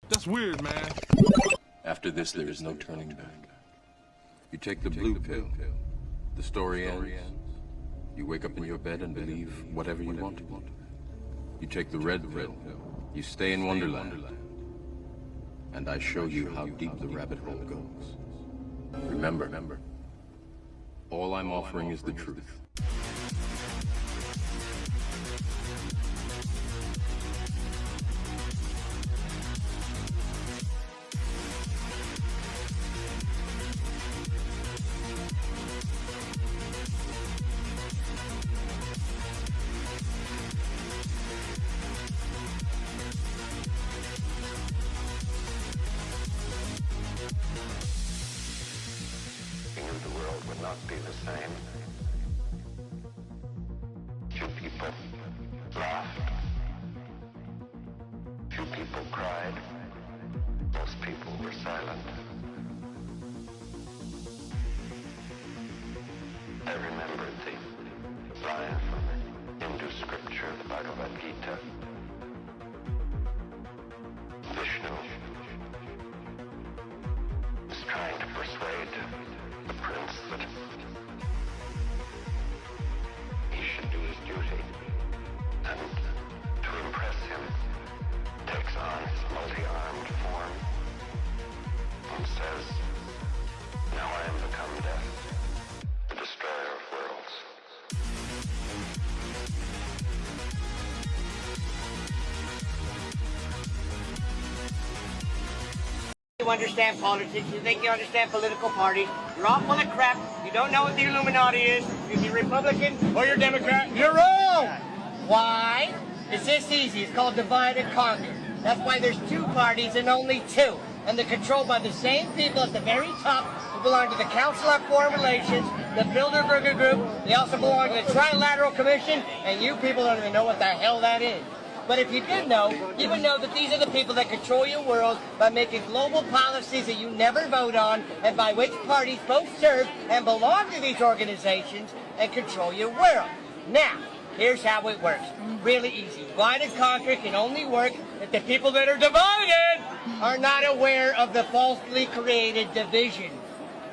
That's weird, man. After this, there is no turning back. You take the blue pill. The story ends. You wake up in your bed and believe whatever you want to. You take the red pill. You stay in Wonderland. And I show you how deep the rabbit hole goes. Remember, all I'm offering is the truth. The world would not be the same. Few people laughed. Few people cried. Most people were silent. I remembered the line from the Hindu scripture, the Bhagavad Gita. Vishnu is trying to persuade the prince that he should do his duty, and to impress him takes on his multi-armed form and says, "Now I am become death, the destroyer of worlds." You understand politics, you think you understand political parties, you're all full of crap, you don't know what the Illuminati is, if you're Republican or you're Democrat, you're wrong! Why? It's this easy, it's called divide and conquer. That's why there's two parties and only two, and they're controlled by the same people at the very top who belong to the Council on Foreign Relations, the Bilderberger Group, they also belong to the Trilateral Commission, and you people don't even know what the hell that is. But if you did know, you would know that these are the people that control your world by making global policies that you never vote on and by which parties both serve and belong to these organizations and control your world. Now, here's how it works. Really easy. Divide and conquer can only work if the people that are divided are not aware of the falsely created division.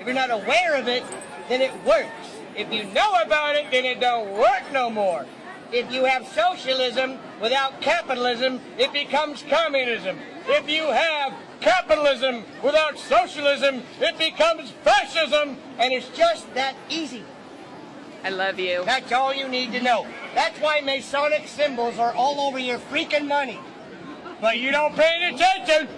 If you're not aware of it, then it works. If you know about it, then it don't work no more. If you have socialism without capitalism, it becomes communism. If you have capitalism without socialism, it becomes fascism. And it's just that easy. I love you. That's all you need to know. That's why Masonic symbols are all over your freaking money. But you don't pay attention.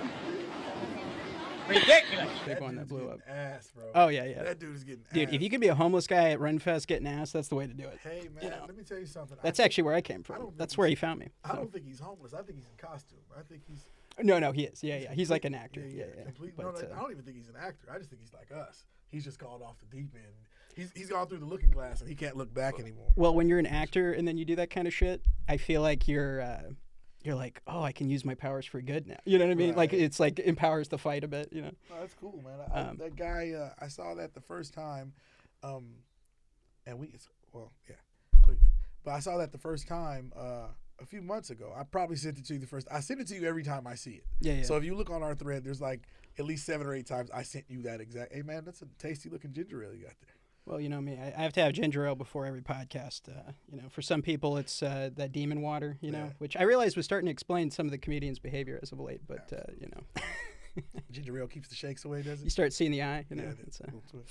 Ridiculous. Big one that blew up. Ass, bro. Oh, yeah. That dude is getting Dude, ass. if you can be a homeless guy at Renfest getting ass, that's the way to do it. Hey, man, You know, let me tell you something. that's actually where I came I from. don't That's think where he he's- found me. I So. don't think he's homeless. I think he's in costume. I think he's... No, he is. Yeah. He's like an actor. Yeah. Complete, But, no, I don't even think he's an actor. I just think he's like us. He's just called off the deep end. He's gone through the looking glass and he can't look back anymore. well, when you're an actor and then you do that kind of shit, I feel like you're like, oh, I can use my powers for good now. You know what I mean? Like Right. it's like empowers the fight a bit. You know. No, that's cool, man. That guy, I saw that the first time, and but I saw that the first time a few months ago. I probably sent it to you the first. I send it to you every time I see it. Yeah. So if you look on our thread, there's like at least 7 or 8 times I sent you that exact. Hey man, that's a tasty looking ginger ale you got there. Well, you know me. I have to have ginger ale before every podcast. For some people, it's that demon water. Yeah. Which I realized was starting to explain some of the comedians' behavior as of late. But Ginger ale keeps the shakes away, does you it? start seeing the eye. Yeah, It's, cool too.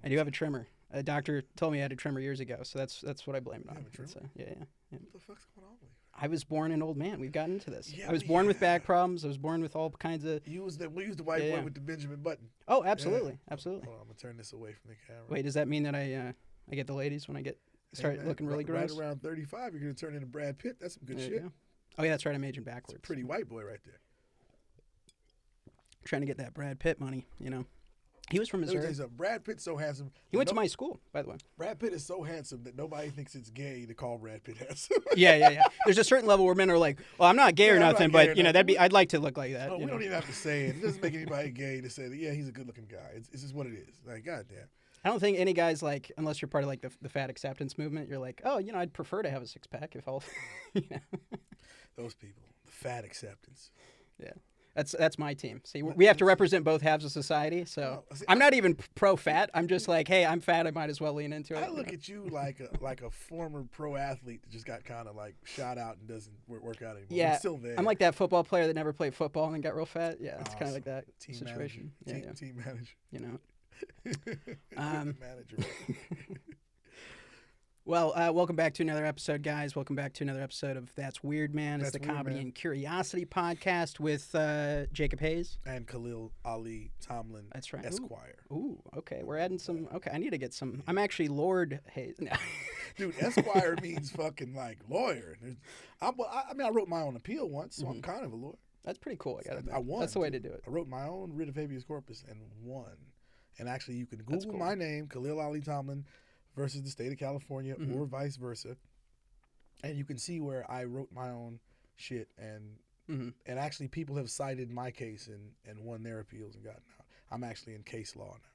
I do have a trimmer. A doctor told me I had a trimmer years ago, so that's what I blame it on. have a trimmer? It's, yeah. What the fuck's going on with you? I was born an old man. We've gotten into this. Yeah, I was we born with have. back problems. I was born with all kinds of. We used the white boy Yeah. with the Benjamin Button. Oh, absolutely, absolutely. Hold on, I'm gonna turn this away from the camera. Wait, does that mean that I get the ladies when I start man, looking really right gross? around 35, you're gonna turn into Brad Pitt. That's some good There you shit. go. Oh yeah, that's right. I'm aging backwards. Pretty white boy right there. Trying to get that Brad Pitt money. He was from Let me tell Missouri. you something. Brad Pitt's so handsome. He went to my school, by the way. Brad Pitt is so handsome that nobody thinks it's gay to call Brad Pitt handsome. Yeah. There's a certain level where men are like, well, I'm not gay or Yeah, I'm not nothing, gay or but nothing. I'd like to look like that. Oh, we you know? don't even have to say it. It doesn't make anybody gay to say that. Yeah, he's a good-looking guy. It's just what it is. Like, goddamn. I don't think any guys like, unless you're part of like the fat acceptance movement, you're like, oh, I'd prefer to have a six pack if I'll. Those people, the fat acceptance. Yeah. That's my team. See, we have to represent both halves of society. So see, I'm not even pro-fat. I'm just like, hey, I'm fat. I might as well lean into it. I look at you like a former pro athlete that just got kind of like shot out and doesn't work out anymore. Yeah, You're still there. I'm like that football player that never played football and then got real fat. Yeah, it's kind of like that team situation. manager. Team manager. You know. Manager. Well, welcome back to another episode, guys. Welcome back to another episode of That's Weird, Man. It's That's the Weird, Comedy Man. and Curiosity podcast with Jacob Hayes. And Khalil Ali Tomlin. That's right. Esquire. Ooh, okay. We're adding some. Okay, I need to get some. I'm actually Lord Hayes. No. Dude, Esquire means fucking like lawyer. I wrote my own appeal once, so I'm kind of a lawyer. That's pretty cool. I won. That's the way to do it. I wrote my own writ of habeas corpus and won. And actually, you can That's Google cool. my name, Khalil Ali Tomlin, versus the state of California, Mm-hmm. or vice versa, and you can see where I wrote my own shit, and and actually people have cited my case and won their appeals and gotten out. I'm actually in case law now.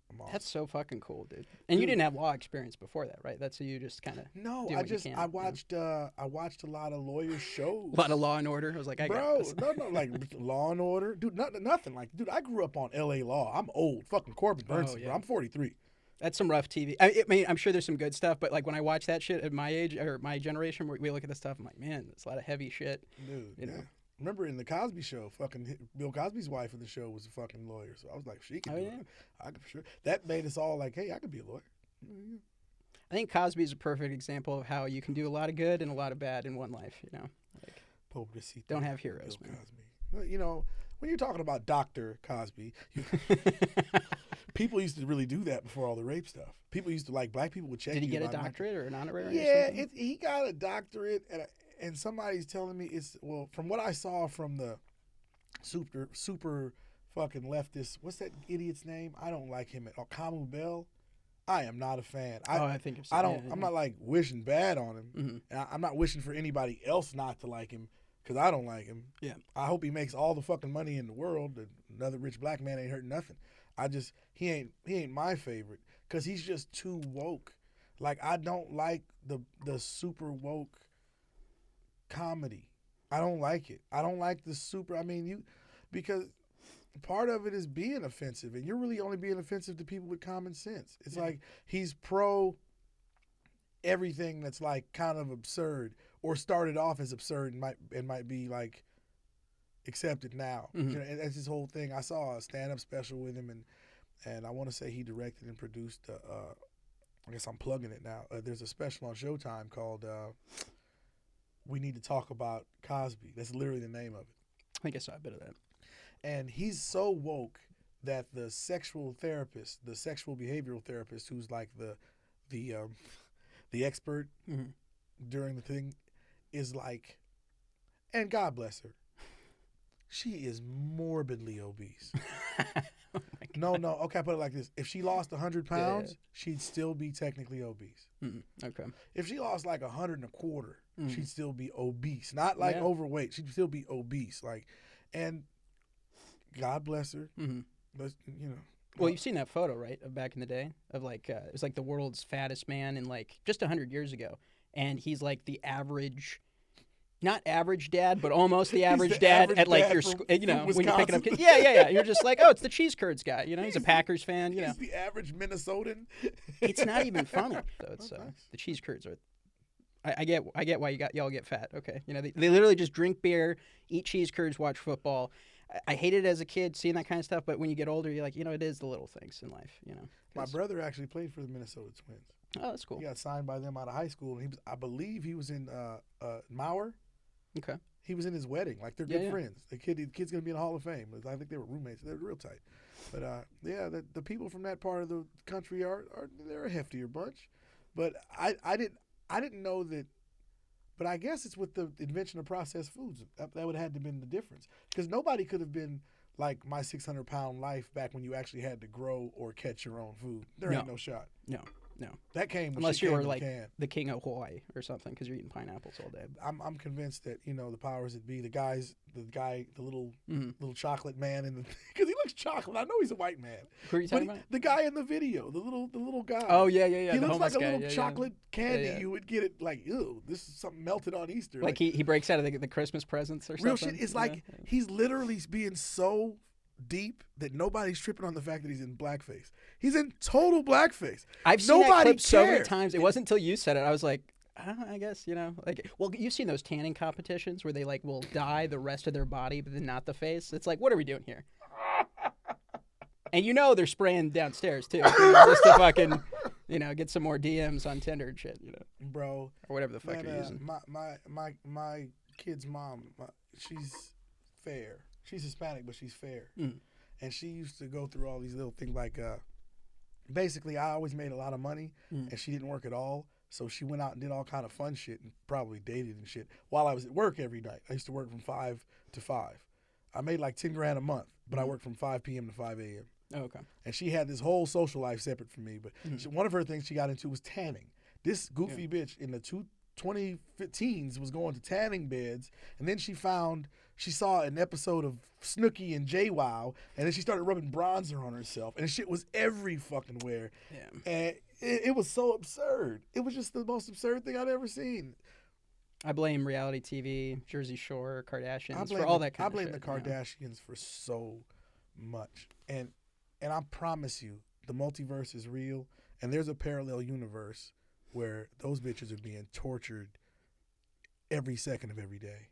I'm off. That's so fucking cool, dude. And you didn't have law experience before that, right? That's you just kind of. No, do I what you just can, I you know? watched I watched a lot of lawyer shows. A lot of Law and Order. I was like, I got Bro, this. no, like Law and Order, dude. Nothing like, dude. I grew up on L.A. Law. I'm old, fucking Corbin Burnson, yeah. bro. I'm 43. That's some rough TV. I mean, I'm sure there's some good stuff, but like when I watch that shit at my age or my generation, we look at this stuff. I'm like, man, there's a lot of heavy shit. Dude, You yeah. know. Remember in the Cosby Show, fucking Bill Cosby's wife in the show was a fucking lawyer. So I was like, she can Oh, do yeah? it. I could for sure. That made us all like, hey, I could be a lawyer. I think Cosby is a perfect example of how you can do a lot of good and a lot of bad in one life. You know, like Pobrecito. don't have heroes, Bill man. Cosby. Well, you know, when you're talking about Dr. Cosby, people used to really do that before all the rape stuff. People used to, like, black people would check Did he you get a about doctorate or an honorary? or Yeah, something? he got a doctorate, and somebody's telling me well, from what I saw from the super fucking leftist, what's that idiot's name? I don't like him at all. Kamu Bell. I am not a fan. I think I don't. I'm not like wishing bad on him. Mm-hmm. And I'm not wishing for anybody else not to like him because I don't like him. Yeah. I hope he makes all the fucking money in the world. That another rich black man ain't hurting nothing. He ain't my favorite because he's just too woke. Like, I don't like the super woke comedy. I don't like it. I don't like the super. I mean, because part of it is being offensive, and you're really only being offensive to people with common sense. It's like he's pro everything that's like kind of absurd or started off as absurd and might be like accepted now. Mhm. You know, and that's his whole thing. I saw a stand-up special with him, and I want to say he directed and produced. I guess I'm plugging it now. There's a special on Showtime called "We Need to Talk About Cosby." That's literally the name of it. I think I saw a bit of that. And he's so woke that the sexual therapist, the sexual behavioral therapist, who's like the expert Mhm. during the thing, is like, and God bless her, she is morbidly obese. No, okay, I put it like this: if she lost 100 pounds, she'd still be technically obese. Okay. If she lost like 100 and a quarter, she'd still be obese. Not like Yeah. overweight. She'd still be obese. Like, and God bless her. Mhm. But, you know. Well, you've seen that photo, right, of back in the day of like it was like the world's fattest man in like just 100 years ago, and he's like the average. Not average dad, but almost the average the dad average at like dad your from- school. You know, from when you're picking up Wisconsin. kids. Yeah. You're just like, oh, it's the cheese curds guy. You know, he's a Packers fan. You know, He's the average Minnesotan. it's not even funny. So it's Oh, nice. the cheese curds are. I get why y'all get fat. Okay, you know they literally just drink beer, eat cheese curds, watch football. I hated it as a kid seeing that kind of stuff, but when you get older, you're like, you know, it is the little things in life. You know. My 'Cause- brother actually played for the Minnesota Twins. Oh, that's cool. He got signed by them out of high school, and I believe he was in Mauer. Okay. He was in his wedding. Like, they're Yeah, good yeah. friends. The kid's gonna be in the Hall of Fame. I think they were roommates. They're real tight. But the people from that part of the country they're a heftier bunch. But I didn't know that. But I guess it's with the invention of processed foods that would have had to been the difference, because nobody could have been like my 600-pound life back when you actually had to grow or catch your own food. There ain't No. no shot. No. That came when Unless she you came were in a like can. the king of Hawaii or something, because you're eating pineapples all day. I'm convinced that the powers that be, the guy, the little Mm-hmm. little chocolate man, because he looks chocolate. I know he's a white man. Who are you But talking about? the guy in the video, the little guy. Oh yeah. He the looks homeless like a guy. little Yeah, chocolate candy. Yeah. You would get it like, ew, this is something melted on Easter. Like he breaks out of the Christmas presents or real something. shit. It's Yeah. like he's literally being so deep that nobody's tripping on the fact that he's in blackface. He's in total blackface. I've seen that Nobody clip so many cared. times. It wasn't until you said it. I was like, I guess, like, well, you've seen those tanning competitions where they like will dye the rest of their body, but then not the face. It's like, what are we doing here? And they're spraying downstairs too, just to fucking, get some more DMs on Tinder and shit, Bro, or whatever the fuck man, you're using. my kid's mom, she's fair. She's Hispanic, but she's fair. And she used to go through all these little things like, basically, I always made a lot of money, and she didn't work at all. So she went out and did all kind of fun shit and probably dated and shit while I was at work every night. I used to work from 5 to 5. I made like 10 grand a month, but I worked from 5 p.m. to 5 a.m. Oh, okay. And she had this whole social life separate from me. But one of her things she got into was tanning. This goofy bitch in the 2015s was going to tanning beds, and then she saw an episode of Snooki and JWoww, and then she started rubbing bronzer on herself, and shit was every fucking where. Yeah. And it was so absurd. It was just the most absurd thing I'd ever seen. I blame reality TV, Jersey Shore, Kardashians I blame for all that kind I blame of shit. the Kardashians for so much. And I promise you, the multiverse is real, and there's a parallel universe where those bitches are being tortured every second of every day.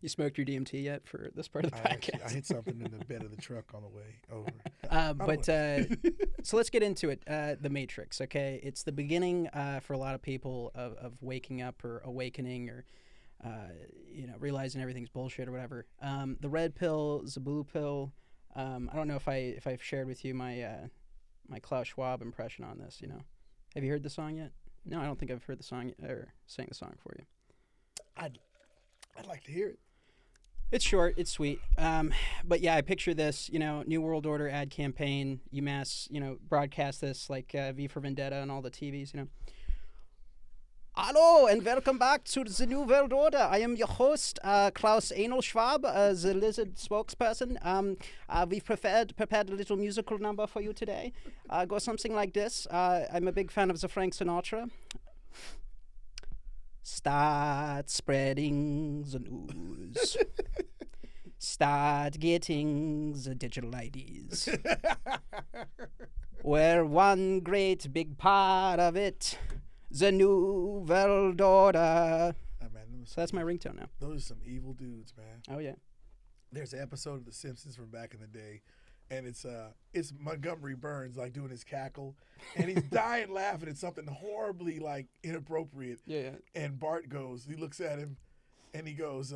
You smoked your DMT yet for this part of the podcast? I hit something in the bed of the truck on the way over. So let's get into it. The Matrix, okay? It's the beginning for a lot of people of waking up or awakening or, realizing everything's bullshit or whatever. The red pill is the blue pill. I don't know if I've shared with you my Klaus Schwab impression on this, Have you heard the song yet? No, I don't think I've heard the song or sang the song for you. I'd like to hear it. It's short, it's sweet. But yeah, I picture this, New World Order ad campaign, UMass, broadcast this like V for Vendetta and all the TVs, Hello and welcome back to the New World Order. I am your host, Klaus Anal Schwab, the lizard spokesperson. We've prepared a little musical number for you today. Goes something like this. I'm a big fan of the Frank Sinatra. Start spreading the news. Start getting the digital IDs. We're one great big part of it. The New World Order. So that's my ringtone now. Those are some evil dudes, man. Oh, yeah. There's an episode of The Simpsons from back in the day, and it's Montgomery Burns like doing his cackle, and he's dying laughing at something horribly like inappropriate. Yeah. And Bart he looks at him, and he goes,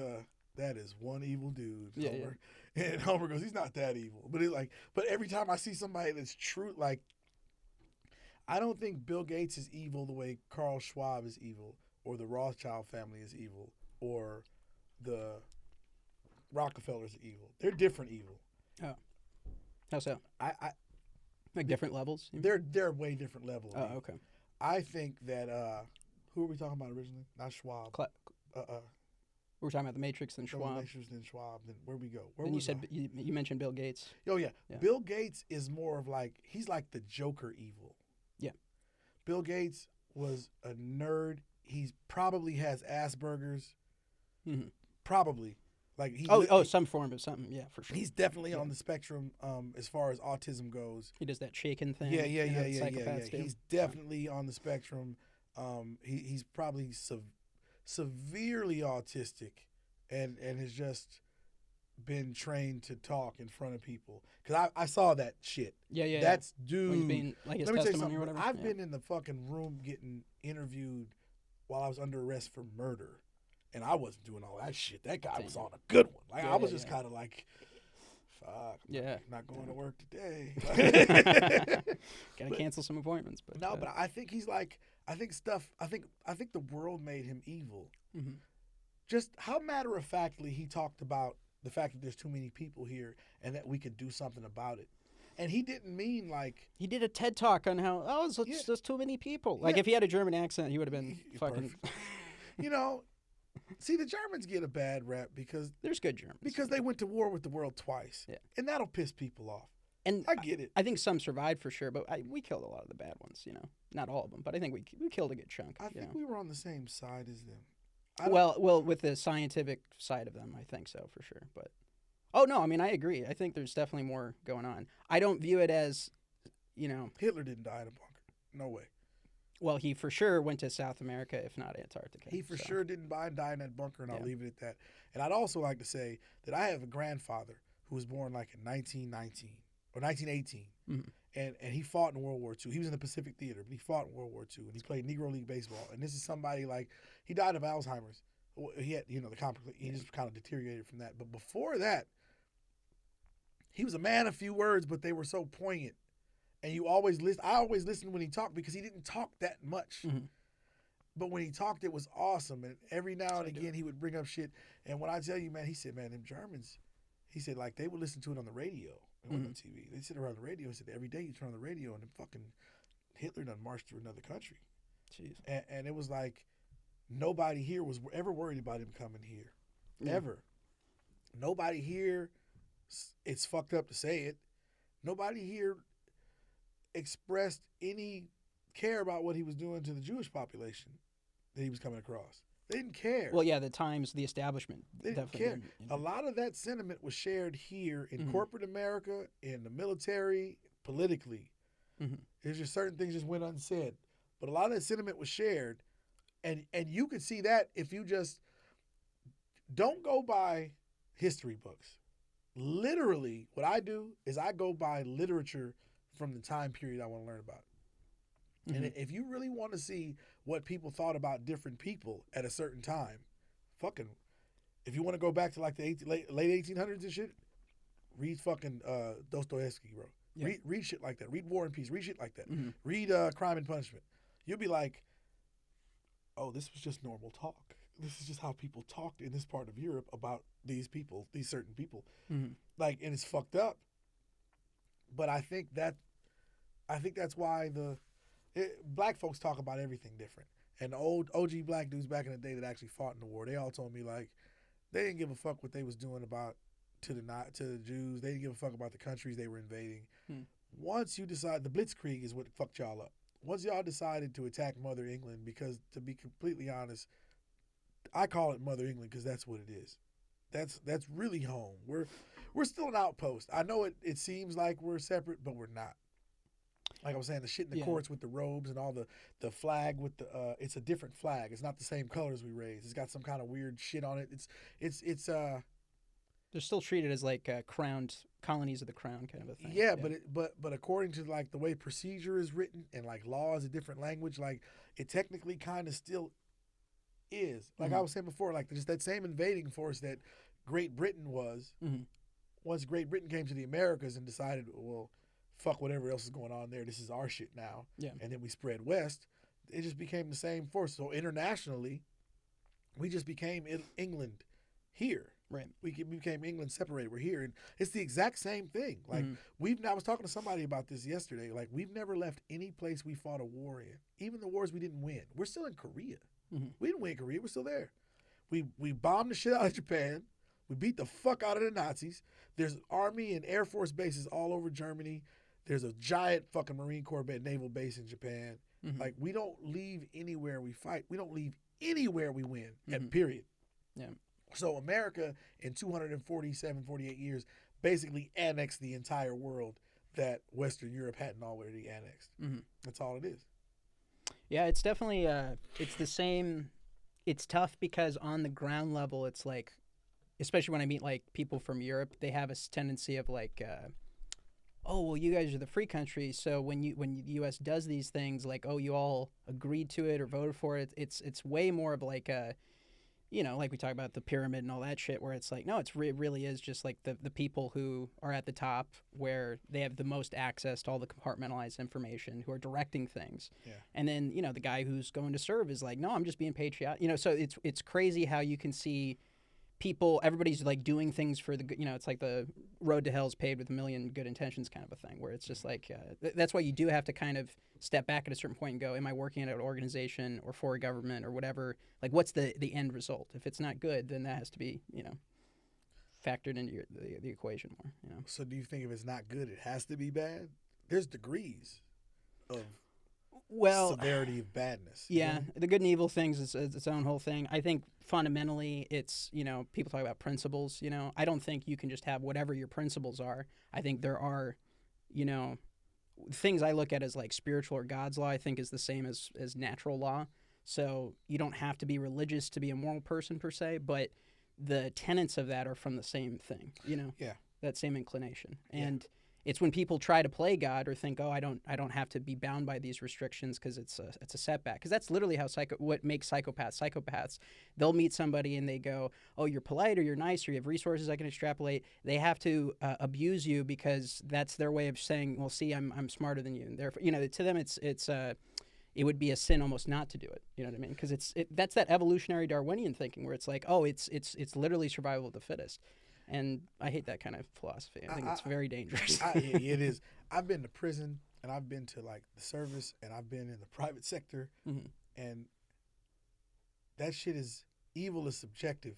"That is one evil dude, Homer." Yeah. And Homer goes, "He's not that evil." But every time I see somebody that's true, like, I don't think Bill Gates is evil the way Carl Schwab is evil, or the Rothschild family is evil, or the Rockefellers are evil. They're different evil. Oh. How so? I like different levels? You mean? they're way different level. Oh, okay. I think that who were we talking about originally? Not Schwab. We were talking about the Matrix and Schwab. Matrix, then Schwab. Then where we go? Then you said you mentioned Bill Gates. Oh yeah. Bill Gates is more of like he's like the Joker evil. Yeah. Bill Gates was a nerd. He's probably has Asperger's. Mm-hmm. Probably. Like some form of something. Yeah, for sure. He's definitely on the spectrum as far as autism goes. He does that shaken thing. Yeah. Psychopaths do. He's definitely on the spectrum. He's probably severely autistic, and has just been trained to talk in front of people. Because I saw that shit. Yeah. That's dude. When he's being, like, his Let me tell you testimony something. or whatever. I've been in the fucking room getting interviewed while I was under arrest for murder. And I wasn't doing all that shit. That guy was on a good one. Like I was just kind of like, fuck. Yeah. Not going to work today. Gotta cancel some appointments. But no, but I think he's like, I think the world made him evil. Mm-hmm. Just how matter-of-factly he talked about the fact that there's too many people here and that we could do something about it. And he didn't mean like... He did a TED Talk on how, there's too many people. Like if he had a German accent, he would have been fucking... See, the Germans get a bad rap because There's good Germans. they went to war with the world twice. Yeah. And that'll piss people off. and I get it. I think some survived for sure, but we killed a lot of the bad ones. Not all of them, but I think we killed a good chunk. I think we were on the same side as them. Well, with the scientific side of them, I think so for sure. But oh no, I mean I agree. I think there's definitely more going on. I don't view it as, Hitler didn't die in a bunker. No way. well, he for sure went to South America, if not Antarctica. He for so. sure didn't die in that bunker, and I'll Yeah. leave it at that. And I'd also like to say that I have a grandfather who was born like in 1919 or 1918, and he fought in World War II. He was in the Pacific Theater, but he fought in World War II, and he played Negro League baseball. And this is somebody like he died of Alzheimer's. Well, he had he just kind of deteriorated from that. But before that, he was a man of few words, but they were so poignant. And you always listen. I always listened when he talked because he didn't talk that much. Mhm. But when he talked, it was awesome. And every now and again, he would bring up shit. And when I tell you, man, he said, man, them Germans, he said, like, they would listen to it on the radio. It wasn't on TV. They sit around the radio. He said, every day you turn on the radio and then fucking Hitler done marched through another country. Jeez. And it was like nobody here was ever worried about him coming here. Yeah. Ever. Nobody here, it's fucked up to say it, nobody here expressed any care about what he was doing to the Jewish population that he was coming across. They didn't care. Well, yeah, the Times, the establishment They didn't definitely care. didn't. A lot of that sentiment was shared here in Mhm. corporate America, in the military, politically. Mhm. There's just certain things just went unsaid. But a lot of that sentiment was shared. And you could see that if you just don't go by history books. Literally, what I do is I go by literature from the time period I want to learn about. And if you really want to see what people thought about different people at a certain time, if you want to go back to like the late 1800s and shit, read fucking Dostoevsky, bro. Yeah. Read shit like that. Read War and Peace. Read shit like that. Mhm. Read Crime and Punishment. You'll be like, oh, this was just normal talk. This is just how people talked in this part of Europe about these people, these certain people. Mhm. Like, and it's fucked up. But I think that's why black folks talk about everything different. And the old OG black dudes back in the day that actually fought in the war, they all told me like they didn't give a fuck what they was doing to the Jews. They didn't give a fuck about the countries they were invading. Once you decide, the Blitzkrieg is what fucked y'all up. Once y'all decided to attack Mother England, because to be completely honest, I call it Mother England because that's what it is. That's really home. We're still an outpost. I know it seems like we're separate, but we're not. Like I was saying, the shit in the courts with the robes and all the flag with the it's a different flag. It's not the same colors we raised. It's got some kind of weird shit on it. It's They're still treated as like crowned colonies of the crown kind of a thing. yeah, but according to like the way procedure is written and like law is a different language, like it technically kind of still is. Like I was saying before, like just that same invading force that Great Britain was. Once Great Britain came to the Americas and decided, well, fuck whatever else is going on there, this is our shit now. Yeah. And then we spread west. It just became the same force. So internationally, we just became England here. Right. We became England separated. We're here, and it's the exact same thing. Like I was talking to somebody about this yesterday. Like we've never left any place we fought a war in, even the wars we didn't win. We're still in Korea. We didn't win Korea. We're still there. We bombed the shit out of Japan. We beat the fuck out of the Nazis. There's army and air force bases all over Germany. There's a giant fucking Marine Corps naval base in Japan. Like we don't leave anywhere we fight. We don't leave anywhere we win. And period. Yeah. So America in 48 years basically annexed the entire world that Western Europe hadn't already annexed. That's all it is. Yeah, it's definitely it's the same. It's tough because on the ground level, it's like, especially when I meet like people from Europe, they have a tendency of like, oh well, you guys are the free country, so when the U.S. does these things, like, oh, you all agreed to it or voted for it. It's way more of like a, like we talk about the pyramid and all that shit, where it's like, no, it really is just like the people who are at the top, where they have the most access to all the compartmentalized information, who are directing things. Yeah. And then, the guy who's going to serve is like, no, I'm just being patriotic. So it's crazy how you can see everybody's like doing things for the good, it's like the road to hell is paved with a million good intentions kind of a thing, where it's just like, that's why you do have to kind of step back at a certain point and go, am I working at an organization or for a government or whatever? Like, what's the end result? If it's not good, then that has to be, factored into the equation more, So do you think if it's not good, it has to be bad? There's degrees of severity of badness. Yeah, the good and evil things is its own whole thing. I think fundamentally it's, people talk about principles, I don't think you can just have whatever your principles are. I think there are, things I look at as like spiritual or God's law, I think is the same as natural law. So you don't have to be religious to be a moral person per se, but the tenets of that are from the same thing, Yeah. that same inclination. And it's when people try to play God or think, oh, I don't have to be bound by these restrictions because it's a setback. Because that's literally how what makes psychopaths. They'll meet somebody and they go, oh, you're polite or you're nice or you have resources I can extrapolate. They have to abuse you because that's their way of saying, well, see, I'm smarter than you. And therefore, to them it would be a sin almost not to do it. You know what I mean? Because that's that evolutionary Darwinian thinking where it's like, oh, it's literally survival of the fittest. And I hate that kind of philosophy. I think it's very dangerous. It is. I've been to prison and I've been to like the service and I've been in the private sector, and that shit is evil is subjective.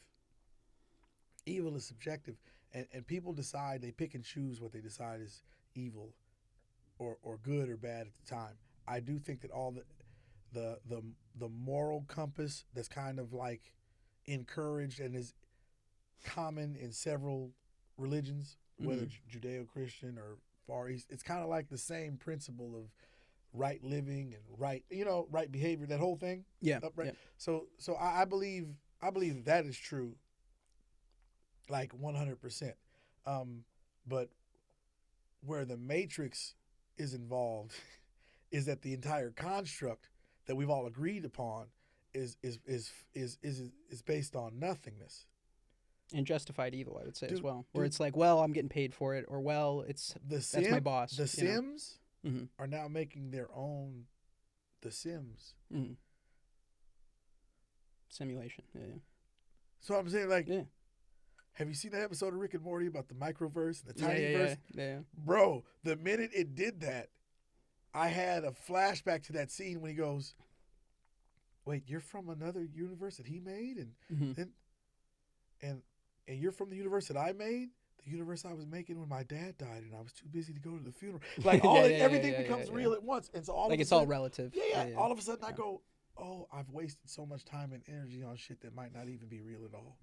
Evil is subjective, and people decide, they pick and choose what they decide is evil, or good or bad at the time. I do think that all the moral compass that's kind of like encouraged and is common in several religions, whether Judeo-Christian or Far East, it's kind of like the same principle of right living and right behavior, that whole thing. Yeah. Right. Yeah. So I believe that is true, like 100%. But where the Matrix is involved is that the entire construct that we've all agreed upon is based on nothingness. And justified evil, I would say, Dude, as well. Where it's like, well, I'm getting paid for it, or well, that's my boss. The Sims Mm-hmm. are now making their own The Sims. Mm-hmm. Simulation. Yeah. So I'm saying, like, Yeah. have you seen that episode of Rick and Morty about the microverse and the Yeah. tinyverse? Yeah. Bro, the minute it did that, I had a flashback to that scene when he goes, "Wait, you're from another universe that he made, and Mm-hmm. and you're from the universe that I made, the universe I was making when my dad died, and I was too busy to go to the funeral." Like everything becomes real at once, and so all Like of it's a all sudden, relative. Yeah. All of a sudden, I go, "Oh, I've wasted so much time and energy on shit that might not even be real at all."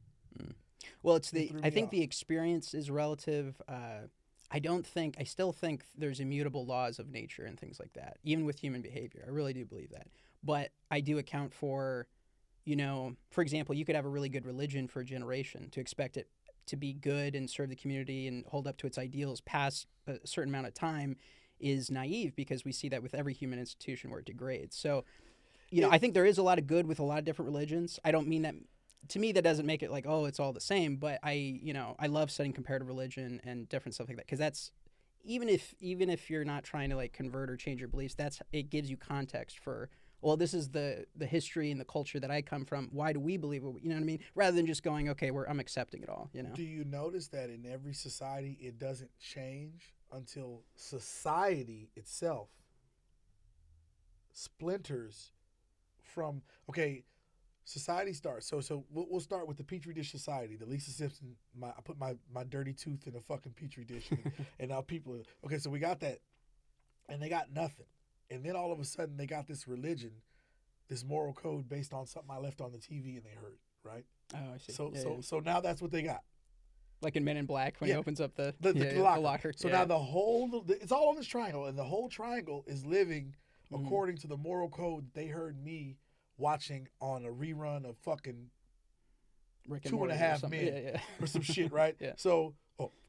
Well, It threw I me think off. the experience is relative. I still think there's immutable laws of nature and things like that, even with human behavior. I really do believe that. But I do account for, for example, you could have a really good religion for a generation. To expect it to be good and serve the community and hold up to its ideals past a certain amount of time is naive, because we see that with every human institution where it degrades. So, I think there is a lot of good with a lot of different religions. I don't mean that. To me, that doesn't make it like, oh, it's all the same. But I love studying comparative religion and different stuff like that, because that's even if you're not trying to like convert or change your beliefs, it gives you context for, well, this is the history and the culture that I come from. Why do we believe it? You know what I mean? Rather than just going, okay, I'm accepting it all. Do you notice that in every society it doesn't change until society itself splinters from, okay, society starts. So we'll start with the Petri dish society. The Lisa Simpson, I put my dirty tooth in a fucking Petri dish, and now people are, okay, so we got that, and they got nothing. And then all of a sudden they got this religion, this moral code based on something I left on the TV and they heard, right? Oh, I see. So now that's what they got. Like in Men in Black when he opens up the locker. So now it's all on this triangle, and the whole triangle is living according to the moral code that they heard me watching on a rerun of fucking Rick and 2.5 Men or some shit, right? Yeah. So,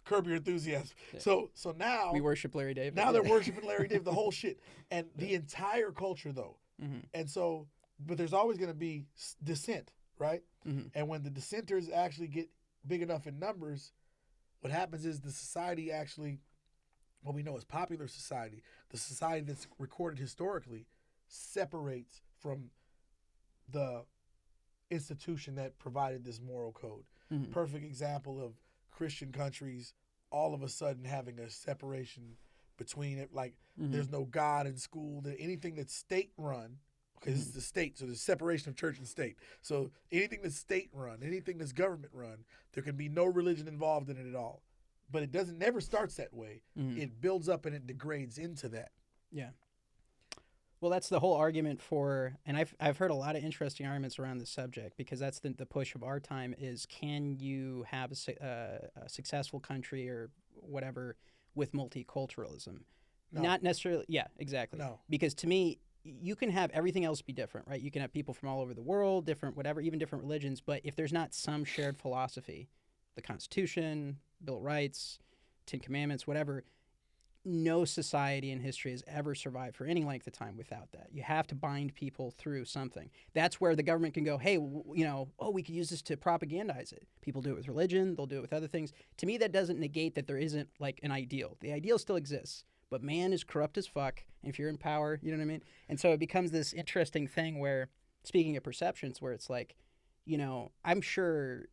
Curb Your Enthusiasm. Yeah. So now we worship Larry David. Now they're worshiping Larry David, the whole shit, and the entire culture though. Mm-hmm. And so, but there's always going to be dissent, right? Mm-hmm. And when the dissenters actually get big enough in numbers, what happens is the society actually, what we know as popular society, the society that's recorded historically, separates from the institution that provided this moral code. perfect example of Christian countries all of a sudden having a separation between it. Like there's no God in school. Anything that's state run, because this is the state, so there's separation of church and state. So anything that's state run, anything that's government run, there can be no religion involved in it at all. But it never starts that way. It builds up and it degrades into that. Yeah. Well, that's the whole argument for, and I've heard a lot of interesting arguments around this subject, because that's the push of our time is, can you have a successful country or whatever with multiculturalism? No. Not necessarily. Yeah, exactly. No. Because to me, you can have everything else be different, right? You can have people from all over the world, different whatever, even different religions, but if there's not some shared philosophy, the Constitution, Bill of Rights, Ten Commandments, whatever, no society in history has ever survived for any length of time without that. You have to bind people through something. That's where the government can go, hey, we could use this to propagandize it. People do it with religion. They'll do it with other things. To me, that doesn't negate that there isn't like an ideal. The ideal still exists, but man is corrupt as fuck. And if you're in power, you know what I mean? And so it becomes this interesting thing where, speaking of perceptions, where it's like, I'm sure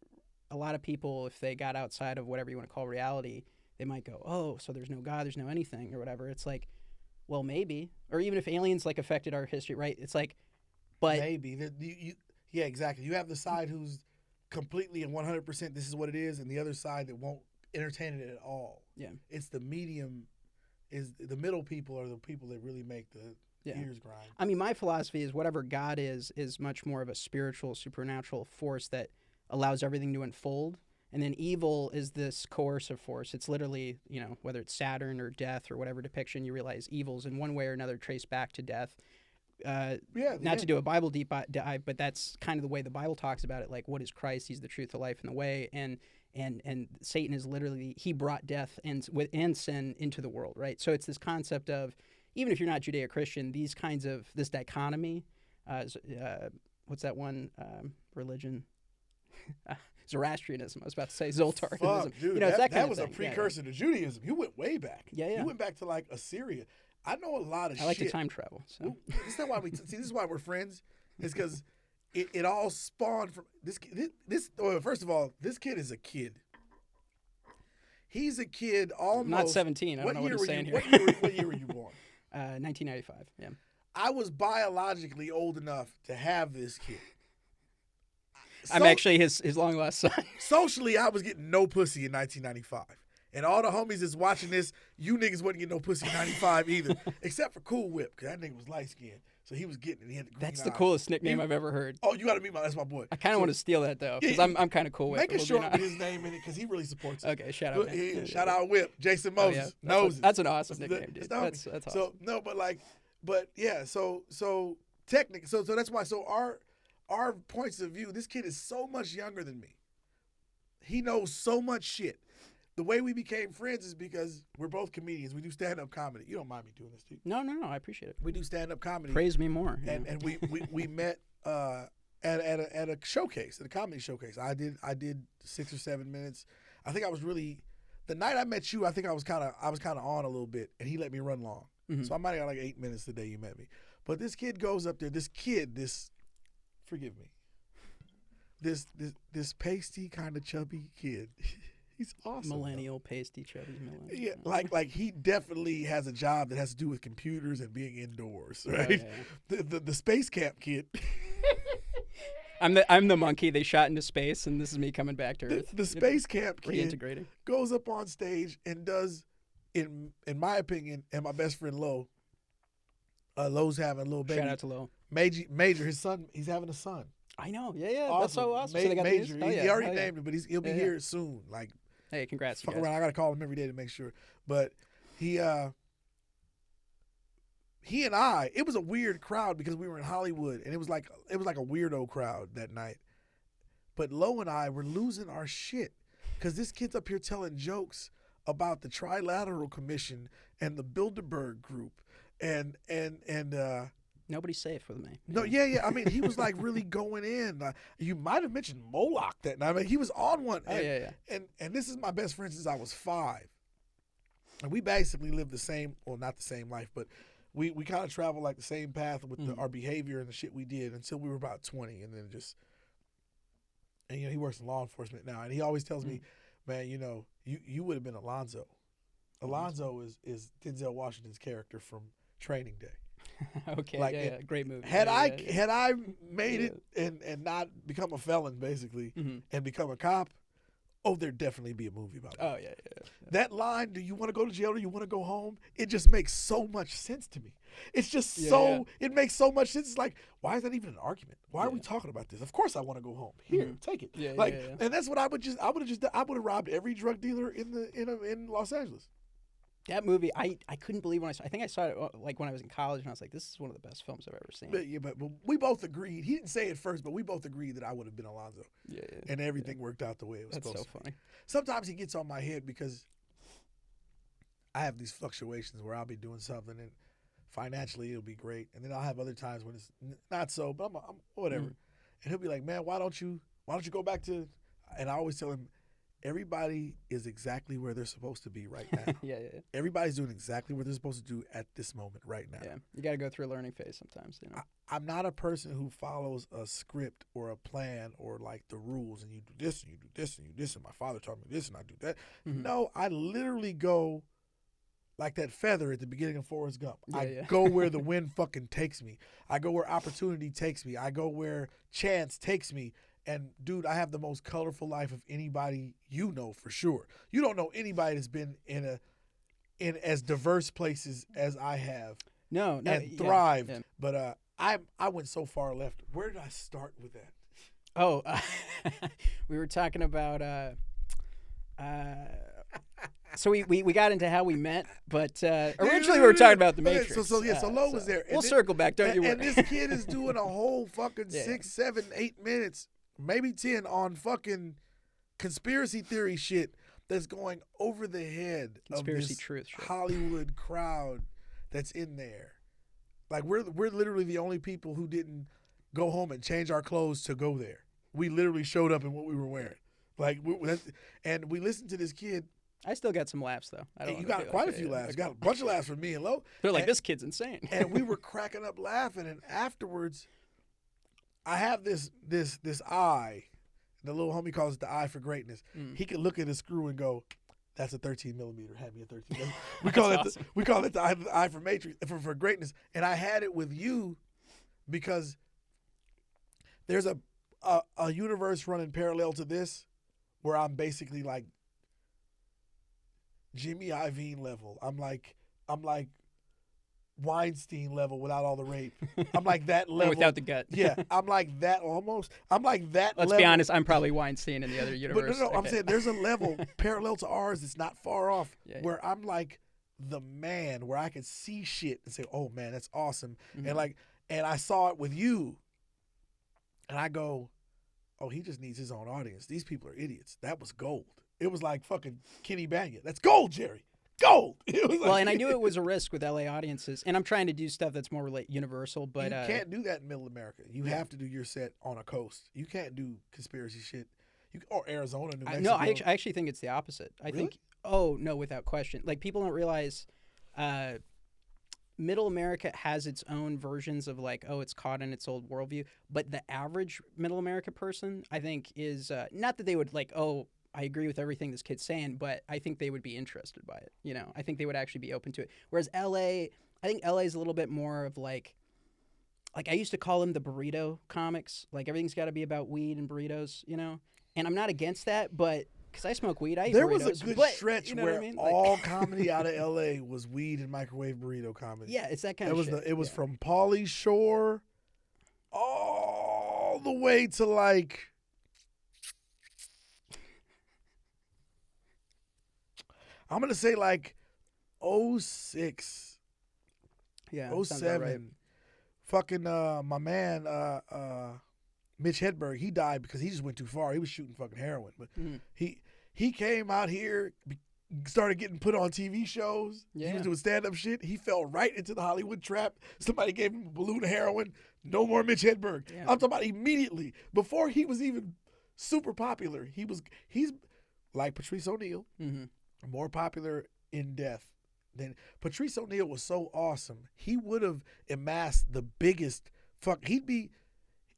a lot of people, if they got outside of whatever you want to call reality, they might go, oh, so there's no God, there's no anything or whatever. It's like, well, maybe. Or even if aliens like affected our history, right? It's like, but maybe. Yeah, exactly. You have the side who's completely and 100% this is what it is, and the other side that won't entertain it at all. Yeah. It's the medium, is the middle people are the people that really make the gears grind. I mean, my philosophy is whatever God is much more of a spiritual, supernatural force that allows everything to unfold. And then evil is this coercive force. It's literally, whether it's Saturn or death or whatever depiction, you realize evil's in one way or another traced back to death. Not to do a Bible deep dive, but that's kind of the way the Bible talks about it. Like, what is Christ? He's the truth, the life, and the way. And Satan is literally, he brought death and sin into the world, right? So it's this concept of, even if you're not Judeo-Christian, these kinds of, this dichotomy, what's that one religion? Zoroastrianism. I was about to say Zoltarism. Fuck, dude, it's that kind that of was a thing. precursor to Judaism. You went way back. Yeah. You went back to like Assyria. I know a lot of shit. I like to time travel. So. This is why this is why we're friends. It's because it all spawned from this. Well, first of all, this kid is a kid. He's a kid almost. Not 17. I don't know what he's saying here. What year were you born? 1995. Yeah. I was biologically old enough to have this kid. I'm actually his long lost son. Socially, I was getting no pussy in 1995. And all the homies that's watching this, you niggas wasn't getting no pussy in 95 either, except for Cool Whip, because that nigga was light-skinned. So he was getting it. He had the green That's the eyes. coolest nickname I've ever heard. Oh, you got to meet that's my boy. I kind of want to steal that, though, because I'm kind of cool with it. Make sure with his name in it, because he really supports it. Okay, shout out. Yeah, shout out Whip. Jason Moses. Knows that's an awesome nickname, dude. That's awesome. So, no, but yeah, so technically, so that's why, so our points of view, this kid is so much younger than me. He knows so much shit. The way we became friends is because we're both comedians. We do stand-up comedy. You don't mind me doing this, do you? No, I appreciate it. We do stand-up comedy. Praise me more. And we met at a showcase, at a comedy showcase. I did 6 or 7 minutes. I think I was really, the night I met you, I think I was kind of on a little bit, and he let me run long. Mm-hmm. So I might have got like 8 minutes the day you met me. But this kid goes up there. Forgive me. This pasty kind of chubby kid. He's awesome. Millennial, pasty, chubby millennial. Yeah, like he definitely has a job that has to do with computers and being indoors, right? Yeah. The space camp kid. I'm the monkey they shot into space, and this is me coming back to Earth. The space camp kid reintegrating. Goes up on stage and does, in my opinion, and my best friend Lo. Lo's having a little baby. Shout out to Lo. Major, his son, he's having a son. I know. Yeah. Awesome. That's so awesome. So they got Major. the news? He already named him, but he'll be here soon. Like, hey, congrats. Fuck around. I gotta call him every day to make sure. But he and I, it was a weird crowd because we were in Hollywood, and it was like a weirdo crowd that night. But Lo and I were losing our shit because this kid's up here telling jokes about the Trilateral Commission and the Bilderberg Group, and nobody's safe with me. No, yeah. I mean, he was like really going in. You might have mentioned Moloch that night. I mean, he was on one. Oh, yeah. And this is my best friend since I was 5. And we basically lived the same, well, not the same life, but we kind of traveled like the same path with our behavior and the shit we did until we were about 20. And then and he works in law enforcement now, and he always tells me, man, you would have been Alonzo. Alonzo is Denzel Washington's character from Training Day. Okay, Like, yeah, great movie. Had Yeah, I yeah, yeah. had I made it and not become a felon basically and become a cop, there'd definitely be a movie about it. Oh yeah, yeah. That line, do you want to go to jail or you want to go home? It just makes so much sense to me. It's just it makes so much sense. It's like, why is that even an argument? Why are we talking about this? Of course I want to go home. Here, take it. Yeah, like, yeah, yeah. and that's what I would have robbed every drug dealer in Los Angeles. That movie, I couldn't believe when I saw. I think I saw it like when I was in college, and I was like, "This is one of the best films I've ever seen." But we both agreed. He didn't say it first, but we both agreed that I would have been Alonzo. Yeah, yeah. And everything worked out the way it was That's supposed so to funny. be. Sometimes he gets on my head because I have these fluctuations where I'll be doing something and financially it'll be great, and then I'll have other times when it's not so. But I'm whatever, and he'll be like, "Man, why don't you go back to?" And I always tell him, everybody is exactly where they're supposed to be right now. Yeah, yeah, Everybody's doing exactly what they're supposed to do at this moment right now. yeah. You got to go through a learning phase sometimes. You know. I'm not a person who follows a script or a plan or like the rules and you do this and you do this and you do this and my father taught me this and I do that. No, I literally go like that feather at the beginning of Forrest Gump. Yeah, I yeah. go where the wind fucking takes me. I go where opportunity takes me. I go where chance takes me. And dude, I have the most colorful life of anybody you know for sure. You don't know anybody that's been in as diverse places as I have. No, And yeah, thrived. yeah. But I went so far left. Where did I start with that? Oh, we were talking about. So we got into how we met, but originally we were talking about the Okay, Matrix. So Lo was there. We'll circle back. Don't you worry. And this kid is doing a whole fucking Yeah. 6, 7, 8 minutes, maybe 10 on fucking conspiracy theory shit that's going over the head Conspiracy of this truth shit. Hollywood crowd that's in there. Like we're literally the only people who didn't go home and change our clothes to go there. We literally showed up in what we were wearing. Like and we listened to this kid. I still got some laughs though. I don't And you wanna got be quite like, a few yeah, laughs. okay. Got a bunch of laughs from me and Lo. They're like, And- this kid's insane. and we were cracking up laughing. And afterwards, I have this eye. The little homie calls it the eye for greatness. He can look at a screw and go, "That's a 13 millimeter. Hand me a 13 millimeter." We call it the eye for matrix for greatness. And I had it with you because there's a universe running parallel to this where I'm basically like Jimmy Iovine level. I'm like Weinstein level without all the rape. I'm like that level Without the gut. Yeah, I'm like that almost. I'm like that. Let's level. be honest. I'm probably Weinstein in the other But universe. no, I'm Okay. saying there's a level parallel to ours that's not far off Yeah, where I'm like the man where I can see shit and say, "Oh man, that's awesome," Mm-hmm. and I saw it with you, and I go, "Oh, he just needs his own audience. These people are idiots." That was gold. It was like fucking Kenny Banya. That's gold, Jerry. Gold. It was Well, like, and I knew it was a risk with LA audiences, and I'm trying to do stuff that's more universal. But you can't do that in Middle America. You have to do your set on a coast. You can't do conspiracy shit. Or Arizona, New Mexico. no, I actually think it's the opposite. I Really? think, oh no, without question. Like people don't realize, Middle America has its own versions of like, oh, it's caught in its old worldview. But the average Middle America person, I think, is not that they would like, oh, I agree with everything this kid's saying, but I think they would be interested by it. You know, I think they would actually be open to it. Whereas LA, I think LA is a little bit more of like I used to call them the burrito comics. Like everything's got to be about weed and burritos, you know. And I'm not against that, but because I smoke weed, I eat There burritos. was a good but, stretch you know where what I mean? Like, all comedy out of LA was weed and microwave burrito comedy. yeah, it's that kind It of was shit. it was yeah. from Pauly Shore all the way to like I'm gonna say like 06, yeah, sounds about 07. right. Fucking my man Mitch Hedberg, he died because he just went too far. He was shooting fucking heroin, but he came out here, started getting put on TV shows. He Yeah. was doing stand-up shit. He fell right into the Hollywood trap. Somebody gave him a balloon of heroin. No more Mitch Hedberg. Yeah. I'm talking about immediately before he was even super popular. He's like Patrice O'Neal, more popular in death than Patrice O'Neal was so awesome. He would have amassed the biggest fuck.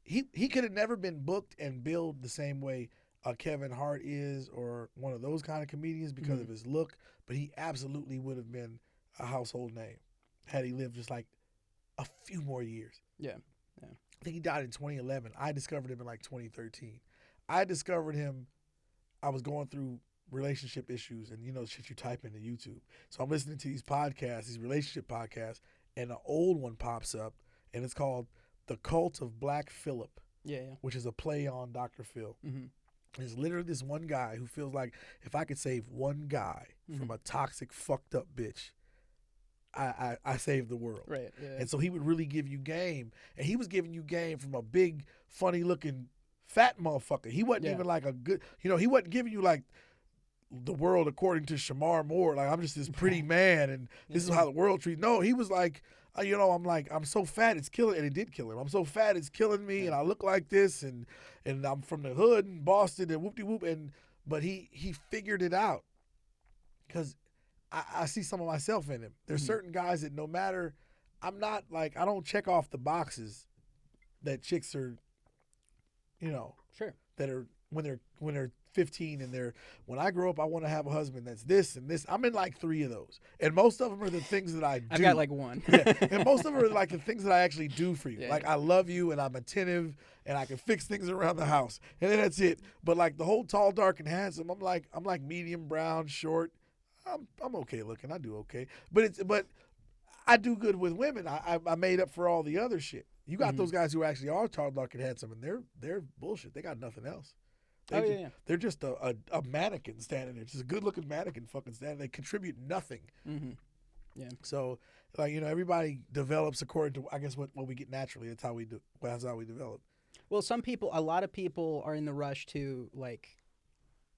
he could have never been booked and billed the same way Kevin Hart is or one of those kind of comedians because of his look, but he absolutely would have been a household name had he lived just like a few more years. Yeah. I think he died in 2011. I discovered him in like 2013. I discovered him, I was going through relationship issues and, you know, shit you type into YouTube. So I'm listening to these podcasts, these relationship podcasts, and an old one pops up, and it's called The Cult of Black Phillip, Yeah. which is a play on Dr. Phil. Mm-hmm. There's literally this one guy who feels like if I could save one guy from a toxic, fucked up bitch, I saved the world. Right. Yeah. And so he would really give you game. And he was giving you game from a big, funny looking, fat motherfucker. He wasn't even like a good, you know, he wasn't giving you like the world according to Shamar Moore. Like, I'm just this pretty man and this is how the world treats. No, he was like, you know, I'm so fat it's killing, and it did kill him. I'm so fat it's killing me, and I look like this, and I'm from the hood in Boston, and whoop-de-whoop. But he figured it out because I see some of myself in him. There's certain guys that no matter, I don't check off the boxes that chicks are, you know, Sure. that are when they're 15 and when I grow up I want to have a husband that's this and this. I'm in like 3 of those, and most of them are the things that I do. I've got like one. Yeah, and most of them are like the things that I actually do for you. Yeah. Like I love you and I'm attentive and I can fix things around the house, and then that's it. But like the whole tall, dark, and handsome, I'm like medium brown, short. I'm okay looking. I do okay, but I do good with women. I made up for all the other shit. You got those guys who actually are tall, dark, and handsome, and they're bullshit. They got nothing else. They're just a mannequin standing there. Just a good-looking mannequin fucking standing. They contribute nothing. Mm-hmm. Yeah. So, like, you know, everybody develops according to, I guess, what we get naturally. That's how we do. That's how we develop. Well, a lot of people are in the rush to, like,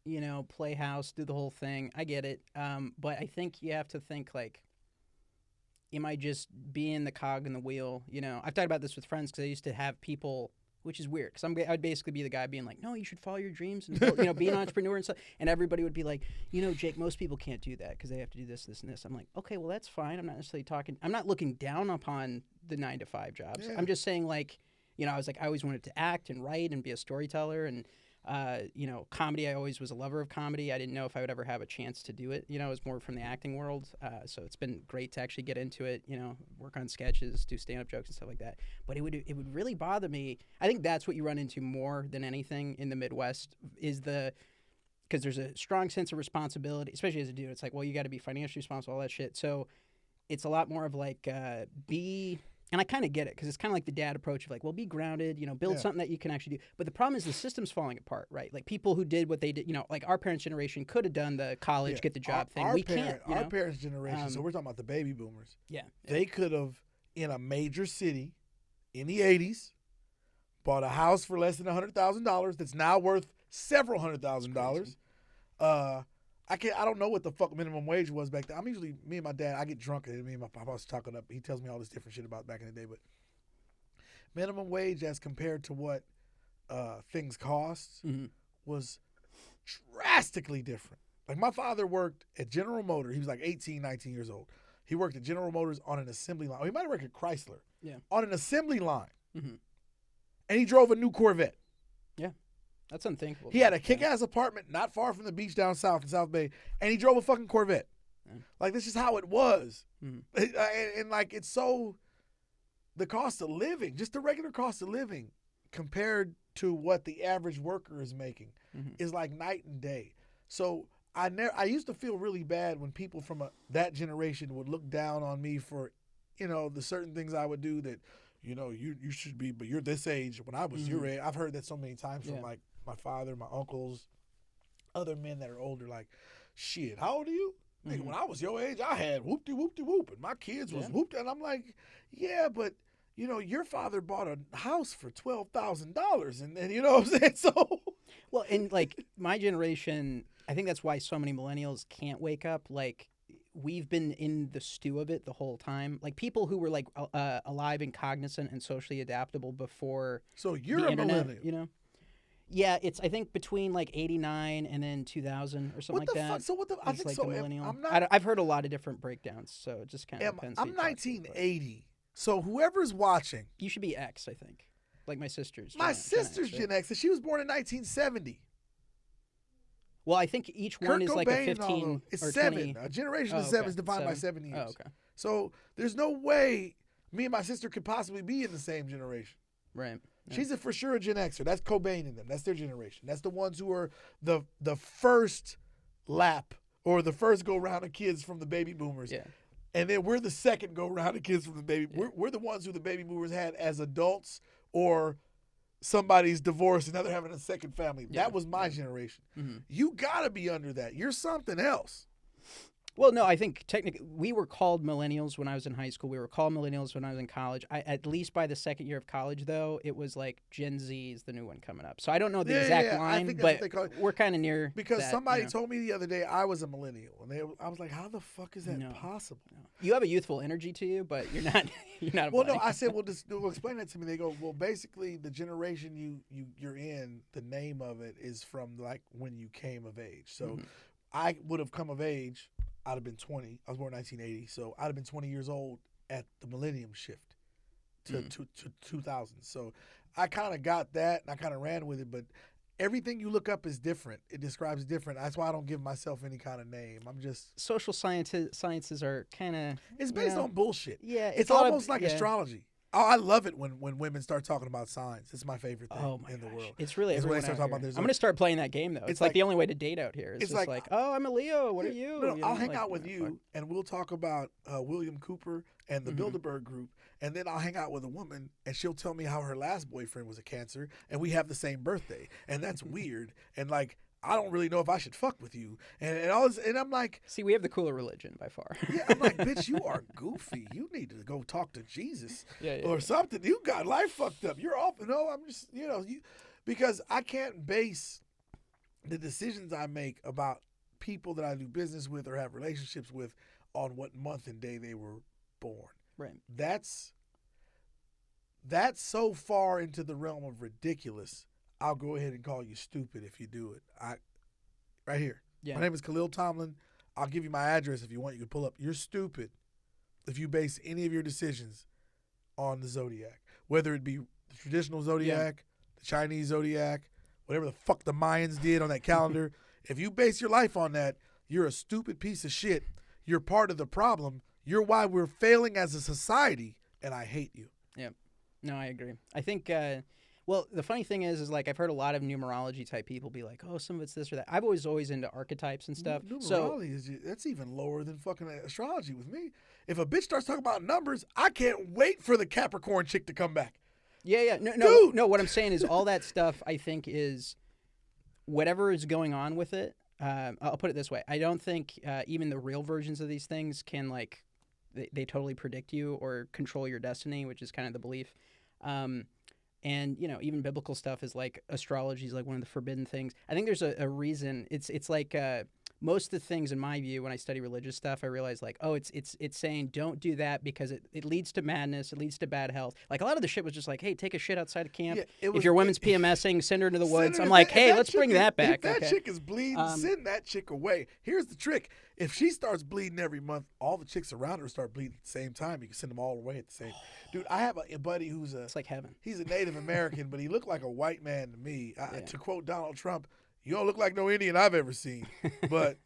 you know, play house, do the whole thing. I get it. But I think you have to think, like, am I just being the cog in the wheel? You know, I've talked about this with friends because I used to have people, which is weird because I'd basically be the guy being like, no, you should follow your dreams and, you know, be an entrepreneur and stuff. And everybody would be like, you know, Jake, most people can't do that because they have to do this, this, and this. I'm like, okay, well, that's fine. I'm not necessarily I'm not looking down upon the 9-to-5 jobs. Yeah. I'm just saying, like, you know, I was like, I always wanted to act and write and be a storyteller and, you know, comedy. I always was a lover of comedy. I didn't know if I would ever have a chance to do it. You know, it was more from the acting world. So it's been great to actually get into it, you know, work on sketches, do stand-up jokes and stuff like that. But it would really bother me. I think that's what you run into more than anything in the Midwest is because there's a strong sense of responsibility, especially as a dude. It's like, well, you got to be financially responsible, all that shit. So it's a lot more of like, and I kind of get it because it's kind of like the dad approach of like, well, be grounded, you know, build something that you can actually do. But the problem is the system's falling apart, right? Like people who did what they did, you know, like our parents' generation could have done the college, get the job thing. We can't. You know? Our parents' generation, so we're talking about the baby boomers. Yeah. They could have, in a major city in the 80s, bought a house for less than $100,000 that's now worth several $100,000. I don't know what the fuck minimum wage was back then. Me and my dad, I get drunk and me and my papa was talking up. He tells me all this different shit about back in the day, but minimum wage as compared to what things cost was drastically different. Like my father worked at General Motors. He was like 18, 19 years old. He worked at General Motors on an assembly line. He might have worked at Chrysler. Yeah. On an assembly line. Mm-hmm. And he drove a new Corvette. Yeah. That's unthinkable. He had a kick-ass apartment not far from the beach down south in South Bay, and he drove a fucking Corvette. Yeah. Like, this is how it was. Mm-hmm. And, like, it's so, the cost of living, just the regular cost of living compared to what the average worker is making is like night and day. So I used to feel really bad when people from that generation would look down on me for, you know, the certain things I would do that, you know, you should be, but you're this age. When I was your age, I've heard that so many times from like my father, my uncles, other men that are older. Like, shit, how old are you? Nigga, when I was your age, I had whoop-de-whoop-de-whoop, and my kids was whooped. And I'm like, yeah, but, you know, your father bought a house for $12,000, and you know what I'm saying? So, well, and like my generation, I think that's why so many millennials can't wake up. Like, we've been in the stew of it the whole time. Like people who were like alive and cognizant and socially adaptable before. So you're the a internet, millennial, you know? Yeah, it's I think between like 89 and then 2000 or something what the like that. fuck? So what the? I It's think like so. a millennial. I'm not. I've heard a lot of different breakdowns, so it just kind of depends. I'm who you talk to, but 1980. So whoever's watching, you should be X, I think. Like my sister's. My Gen sister's X, right? Gen X, and she was born in 1970. Well, I think each Kurt one is Cobain like a and all 15 those. It's or 7. 20. A generation of Oh, 7 okay. is defined by 7 years. Oh, okay. So there's no way me and my sister could possibly be in the same generation. Right. Yeah. She's for sure a Gen Xer. That's Cobain in them. That's their generation. That's the ones who are the first lap or the first go round of kids from the baby boomers. Yeah. And then we're the second go round of kids from the baby. We're the ones who the baby boomers had as adults or somebody's divorced and now they're having a second family. Yeah. That was my generation. Mm-hmm. You gotta be under that. You're something else. Well, no, I think technically we were called millennials when I was in high school. We were called millennials when I was in college. At least by the second year of college, though, it was like Gen Z is the new one coming up. So I don't know the exact I line, think that's what but they call it. we're kind of near Because that, somebody you know? told me the other day I was a millennial, and I was like, "How the fuck is that No. possible?" You have a youthful energy to you, but you're not. You're not. A Well, no, millennial. I said, well, explain that to me. They go, well, basically, the generation you're in, the name of it is from like when you came of age. So, Mm-hmm. I would have come of age. I'd have been 20. I was born in 1980, so I'd have been 20 years old at the millennium shift to 2000. So, I kind of got that, and I kind of ran with it. But everything you look up is different. It describes different. That's why I don't give myself any kind of name. I'm just. Social sciences are kind of. It's based on bullshit. Yeah, It's a lot of- almost like yeah. astrology. Oh, I love it when women start talking about signs. It's my favorite thing Oh my in the gosh. world. It's really It's when everyone they start out talking here. about there's I'm a- gonna start playing that game though. It's like like- the only way to date out here. It's it's just like- oh, I'm a Leo. What are you? No, You know, I'll hang like, out with fuck. you, and we'll talk about William Cooper and the Mm-hmm. Bilderberg Group, and then I'll hang out with a woman, and she'll tell me how her last boyfriend was a Cancer, and we have the same birthday, and that's weird, and like I don't really know if I should fuck with you, and all this, and I'm like, See, we have the cooler religion by far. yeah, I'm like, bitch, you are goofy. You need to go talk to Jesus Yeah, yeah, or yeah. something. You got life fucked up. You're off. No, I'm just, because I can't base the decisions I make about people that I do business with or have relationships with on what month and day they were born. Right. That's so far into the realm of ridiculous. I'll go ahead and call you stupid if you do it. Right here. Yeah. My name is Khalil Tomlin. I'll give you my address if you want. You can pull up. You're stupid if you base any of your decisions on the zodiac, whether it be the traditional zodiac, the Chinese zodiac, whatever the fuck the Mayans did on that calendar. If you base your life on that, you're a stupid piece of shit. You're part of the problem. You're why we're failing as a society, and I hate you. Yeah. No, I agree. I think. Well, the funny thing is like I've heard a lot of numerology type people be like, "Oh, some of it's this or that." I was always into archetypes and stuff. So Numerology that's even lower than fucking astrology with me. If a bitch starts talking about numbers, I can't wait for the Capricorn chick to come back. yeah. Dude! No. What I'm saying is all that stuff. I think is whatever is going on with it. I'll put it this way: I don't think even the real versions of these things can like they totally predict you or control your destiny, which is kind of the belief. And even biblical stuff is like astrology is like one of the forbidden things. I think there's a reason. It's like most of the things in my view when I study religious stuff, I realize like it's saying don't do that because it leads to madness, it leads to bad health. Like a lot of the shit was just like, hey, take a shit outside of camp. Yeah, it if was- your woman's PMSing, send her into the woods. Send her I'm to like, that- hey, if let's chick bring is- that back. If that okay? chick is bleeding, send that chick away. Here's the trick: if she starts bleeding every month, all the chicks around her start bleeding at the same time. You can send them all away at the same. Dude, I have a buddy who's It's like heaven. he's a Native American, but he looked like a white man to me. To quote Donald Trump, "You don't look like no Indian I've ever seen." But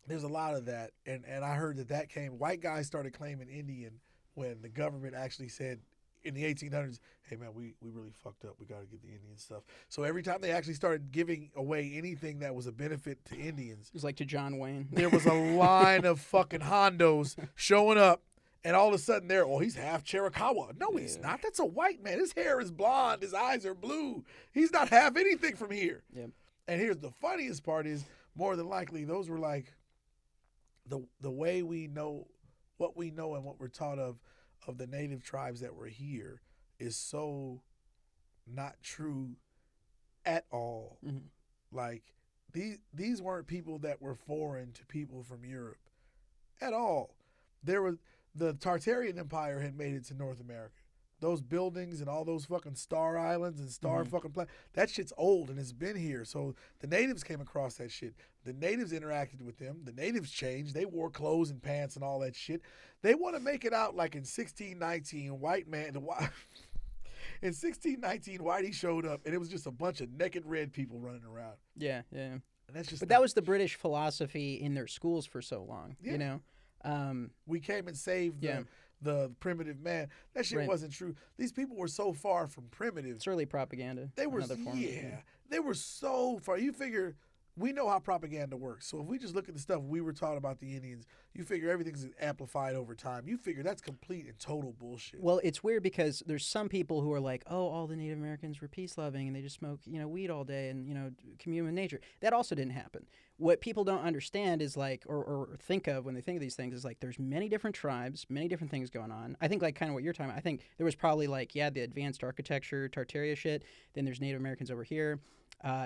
there's a lot of that, and I heard that came. White guys started claiming Indian when the government actually said in the 1800s, "Hey man, we really fucked up. We got to get the Indian stuff." So every time they actually started giving away anything that was a benefit to Indians, It was like to John Wayne. there was a line of fucking Hondos showing up. And all of a sudden, he's half Chiricahua. No, he's not. That's a white man. His hair is blonde. His eyes are blue. He's not half anything from here. Yep. And here's the funniest part is, more than likely, those were like the way we know what we know and what we're taught of the native tribes that were here is so not true at all. Mhm. Like these weren't people that were foreign to people from Europe at all. The Tartarian Empire had made it to North America. Those buildings and all those fucking star islands and star fucking that shit's old and it's been here. So the natives came across that shit. The natives interacted with them. The natives changed. They wore clothes and pants and all that shit. They want to make it out like in 1619, white man. In 1619, Whitey showed up, and it was just a bunch of naked red people running around. Yeah. And that's just But that was the British philosophy in their schools for so long. Yeah. You know. we came and saved Yeah. the primitive man. That shit Right. wasn't true. These people were so far from primitive. It's early propaganda. They were another form of it, they were so far. You figure we know how propaganda works. So if we just look at the stuff we were taught about the Indians, you figure everything's amplified over time. You figure that's complete and total bullshit. Well, it's weird because there's some people who are like, oh, all the Native Americans were peace loving and they just smoke, weed all day and, commune with nature. That also didn't happen. What people don't understand is like, or think of when they think of these things is like, there's many different tribes, many different things going on. I think like kind of what you're talking about. I think there was probably like, the advanced architecture, Tartaria shit. Then there's Native Americans over here.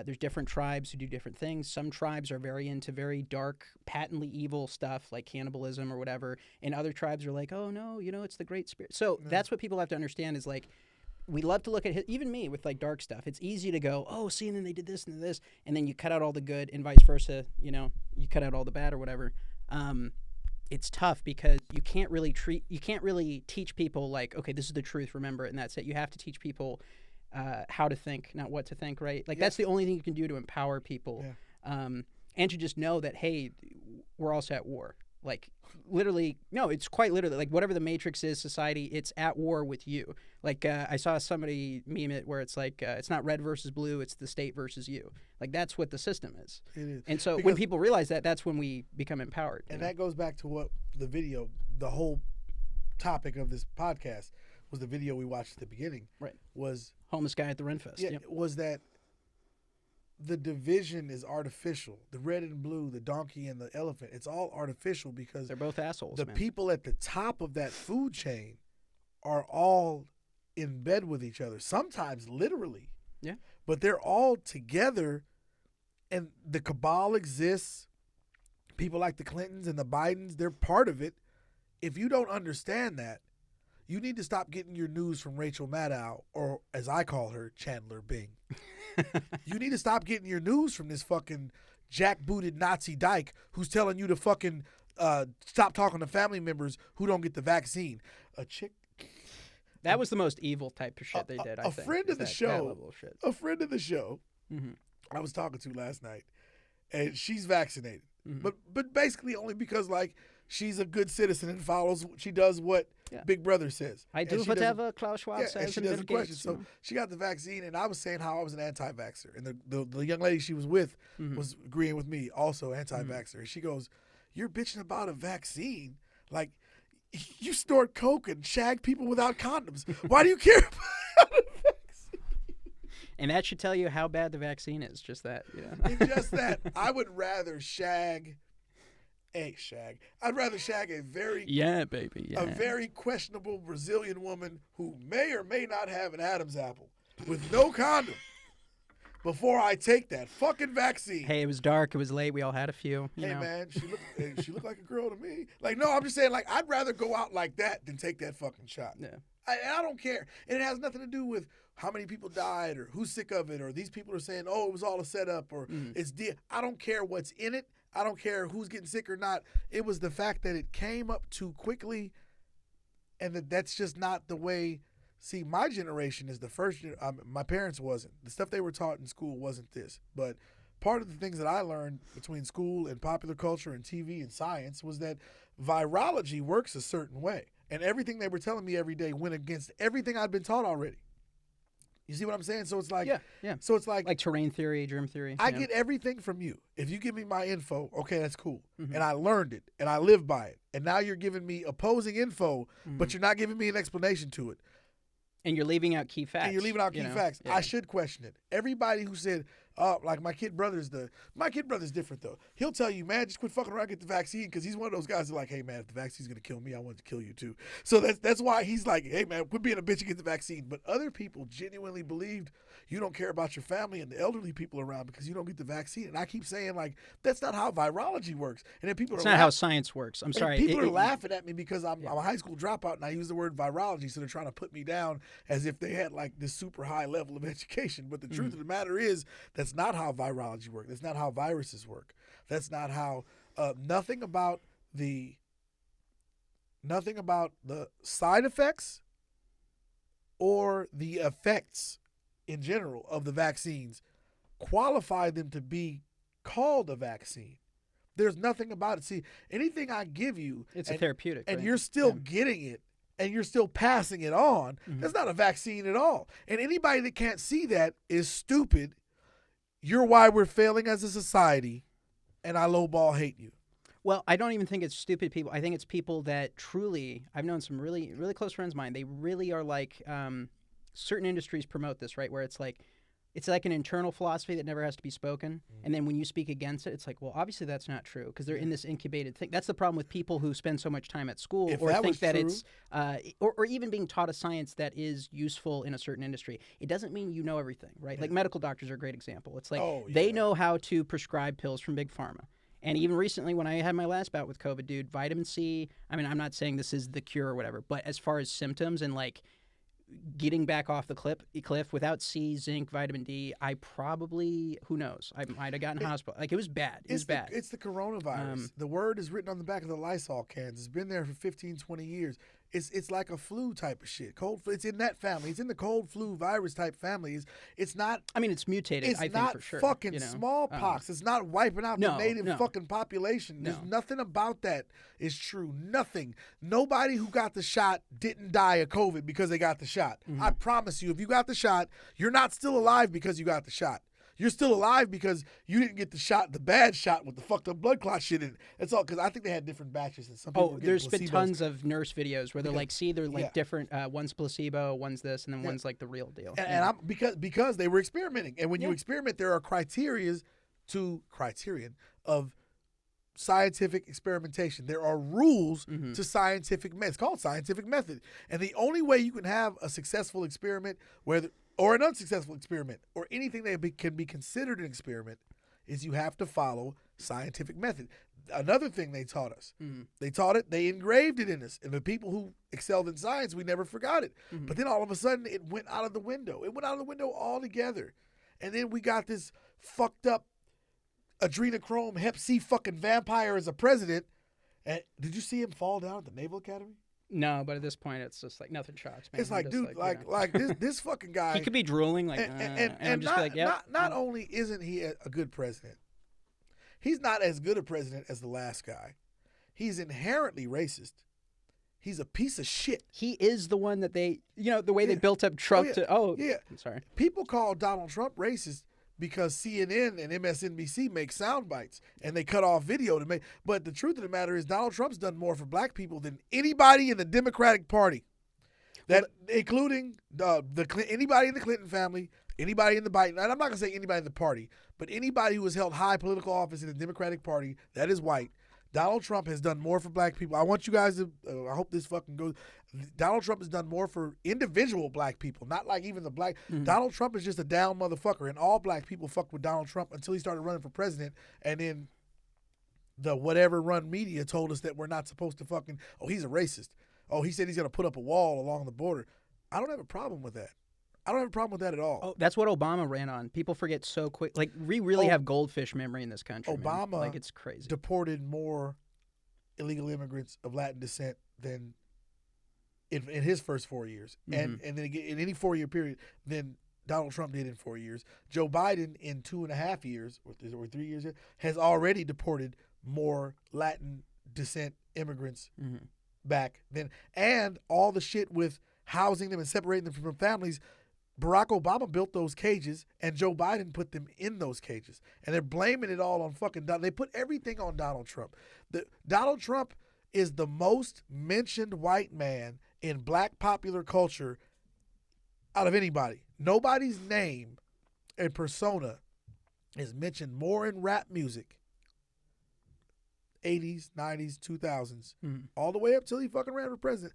There's different tribes who do different things. Some tribes are very into very dark, patently evil stuff like cannibalism or whatever. And other tribes are like, oh, no, it's the Great Spirit. So that's what people have to understand is like, we love to look at even me with like dark stuff. It's easy to go, oh, see, and then they did this and this. And then you cut out all the good and vice versa. You cut out all the bad or whatever. It's tough because you can't really teach people like, okay, this is the truth, remember it, and that's it. You have to teach people how to think, not what to think, right? Like that's the only thing you can do to empower people, and to just know that, hey, we're also at war. Like literally, no, it's quite literally like whatever the matrix is, society, it's at war with you. Like I saw somebody meme it where it's like it's not red versus blue, it's the state versus you. Like that's what the system is. It is. And so Because- when people realize that, that's when we become empowered. And that goes back to what the whole topic of this podcast was. The video we watched at the beginning, Right. was Homeless guy at the Renfest. yeah, Yep. was that the division is artificial. The red and blue, the donkey and the elephant, it's all artificial because They're both assholes, the man. people at the top of that food chain are all in bed with each other, sometimes literally. Yeah. But they're all together, and the cabal exists. People like the Clintons and the Bidens, they're part of it. If you don't understand that, you need to stop getting your news from Rachel Maddow, or as I call her, Chandler Bing. You need to stop getting your news from this fucking jackbooted Nazi dyke who's telling you to fucking stop talking to family members who don't get the vaccine. A chick, That was the most evil type of shit they did, I a think. friend is of the that show, level of shit. a friend of the show, Mhm. I was talking to last night, and she's vaccinated, Mm-hmm. but basically only because like she's a good citizen and she does what Big Brother says. I And do she doesn't- whatever Klaus Schwab Yeah, says. and she and doesn't Bill question. Gates, So she got the vaccine, and I was saying how I was an anti-vaxxer, and the young lady she was with Mm-hmm. was agreeing with me, also anti-vaxxer. And she goes, "You're bitching about a vaccine, like you snort coke and shag people without condoms. Why do you care about a vaccine?" And that should tell you how bad the vaccine is. Just that. And just that, I would rather shag. I'd rather shag a very Yeah, baby. Yeah. a very questionable Brazilian woman who may or may not have an Adam's apple with no condom before I take that fucking vaccine. Hey, it was dark. It was late. We all had a few. You Hey know. man, she looked like a girl to me. Like, no, I'm just saying, like, I'd rather go out like that than take that fucking shot. Yeah. I don't care. And it has nothing to do with how many people died or who's sick of it, or these people are saying, oh, it was all a setup, or I don't care what's in it. I don't care who's getting sick or not. It was the fact that it came up too quickly, and that's just not the way. See, my generation is the first. My parents wasn't. The stuff they were taught in school wasn't this. But part of the things that I learned between school and popular culture and TV and science was that virology works a certain way. And everything they were telling me every day went against everything I'd been taught already. You see what I'm saying? So it's like, yeah. So it's like terrain theory, germ theory. I you know? get everything from you. If you give me my info, okay, that's cool. Mm-hmm. And I learned it and I live by it. And now you're giving me opposing info, Mm-hmm. but you're not giving me an explanation to it. And you're leaving out key facts. And you're leaving out key you know? facts. Yeah. I should question it. Everybody who said, like my kid brother's different though. He'll tell you, man, just quit fucking around, get the vaccine, because he's one of those guys that like, hey man, if the vaccine's gonna kill me, I want it to kill you too. So that's why he's like, hey man, quit being a bitch and get the vaccine. But other people genuinely believed you don't care about your family and the elderly people around because you don't get the vaccine. And I keep saying like, that's not how virology works. And then people It's are not how science works. I'm and sorry. people are laughing at me because I'm a high school dropout and I use the word virology, so they're trying to put me down as if they had like this super high level of education. But the truth of the matter is that's not how virology works. That's not how viruses work. That's not how nothing about the side effects or the effects in general of the vaccines qualify them to be called a vaccine. There's nothing about it. See, anything I give you, It's a therapeutic, and right? you're still Yeah. getting it, and you're still passing it on, that's not a vaccine at all. And anybody that can't see that is stupid. You're why we're failing as a society, and I lowball hate you. Well, I don't even think it's stupid people. I think it's people that truly. I've known some really, really close friends of mine. They really are like certain industries promote this, right? Where it's like an internal philosophy that never has to be spoken, and then when you speak against it, it's like, well, obviously that's not true because they're in this incubated thing. That's the problem with people who spend so much time at school If or that think was that true- it's or even being taught a science that is useful in a certain industry. It doesn't mean you know everything, right? Like medical doctors are a great example. It's like Oh, they yeah. know how to prescribe pills from big pharma. And even recently, when I had my last bout with COVID, dude, vitamin C. I mean, I'm not saying this is the cure or whatever, but as far as symptoms and like getting back off the cliff without C, zinc, vitamin D, I probably, who knows, I might have gotten hospital. Like it was bad. It was bad. It's the coronavirus. The word is written on the back of the Lysol cans. It's been there for 15, 20 years. It's like a flu type of shit. Cold flu. It's in that family. It's in the cold flu virus type family. It's not. I mean, it's mutated. It's I think not for sure. fucking you know? smallpox. It's not wiping out the no, native no. fucking population. There's No. nothing about that is true. Nothing. Nobody who got the shot didn't die of COVID because they got the shot. I promise you, if you got the shot, you're not still alive because you got the shot. You're still alive because you didn't get the shot, the bad shot with the fucked up blood clot shit in it. That's all, because I think they had different batches. And some people Oh, were getting there's been placebos. tons of nurse videos where they're Because- like, see, they're like yeah. different. One's placebo, one's this, and then one's like the real deal. And I'm because they were experimenting, and when you Yeah. experiment, there are criterion of scientific experimentation. There are rules Mm-hmm. to scientific method. It's called scientific method, and the only way you can have a successful experiment, or an unsuccessful experiment, or anything that can be considered an experiment, is you have to follow scientific method. Another thing they taught us, they taught it, they engraved it in us. And the people who excelled in science, we never forgot it. But then all of a sudden, it went out of the window. It went out of the window altogether. And then we got this fucked up adrenochrome hep C fucking vampire as a president. And did you see him fall down at the Naval Academy? No, but at this point, it's just like nothing shocks me. It's I'm like, just dude, you know. like this fucking guy. he could be drooling, like, and I'm just not, like, yeah. not only isn't he a good president, he's not as good a president as the last guy. He's inherently racist. He's a piece of shit. He is the one that they, the way they Yeah. built up Trump yeah. to. Oh, Yeah. I'm sorry. People call Donald Trump racist because CNN and MSNBC make sound bites and they cut off video to make. But the truth of the matter is, Donald Trump's done more for black people than anybody in the Democratic Party. Including anybody in the Clinton family, anybody in the Biden. And I'm not gonna say anybody in the party, but anybody who has held high political office in the Democratic Party that is white. Donald Trump has done more for black people. I want you guys to. I hope this fucking goes. Donald Trump has done more for individual black people, not like even the black. Donald Trump is just a down motherfucker, and all black people fucked with Donald Trump until he started running for president, and then the whatever run media told us that we're not supposed to fucking. Oh, he's a racist. Oh, he said he's gonna put up a wall along the border. I don't have a problem with that. I don't have a problem with that at all. Oh, that's what Obama ran on. People forget so quick. Like, we really have goldfish memory in this country. man. Obama like, it's crazy. Deported more illegal immigrants of Latin descent than in his first 4 years, and then again, in any 4 year period than Donald Trump did in 4 years. Joe Biden in 2.5 years or 3 years has already deported more Latin descent immigrants back then, and all the shit with housing them and separating them from families. Barack Obama built those cages, and Joe Biden put them in those cages. And they're blaming it all on fucking Donald. They put everything on Donald Trump. Donald Trump is the most mentioned white man in black popular culture out of anybody. Nobody's name and persona is mentioned more in rap music, 80s, 90s, 2000s, all the way up till he fucking ran for president.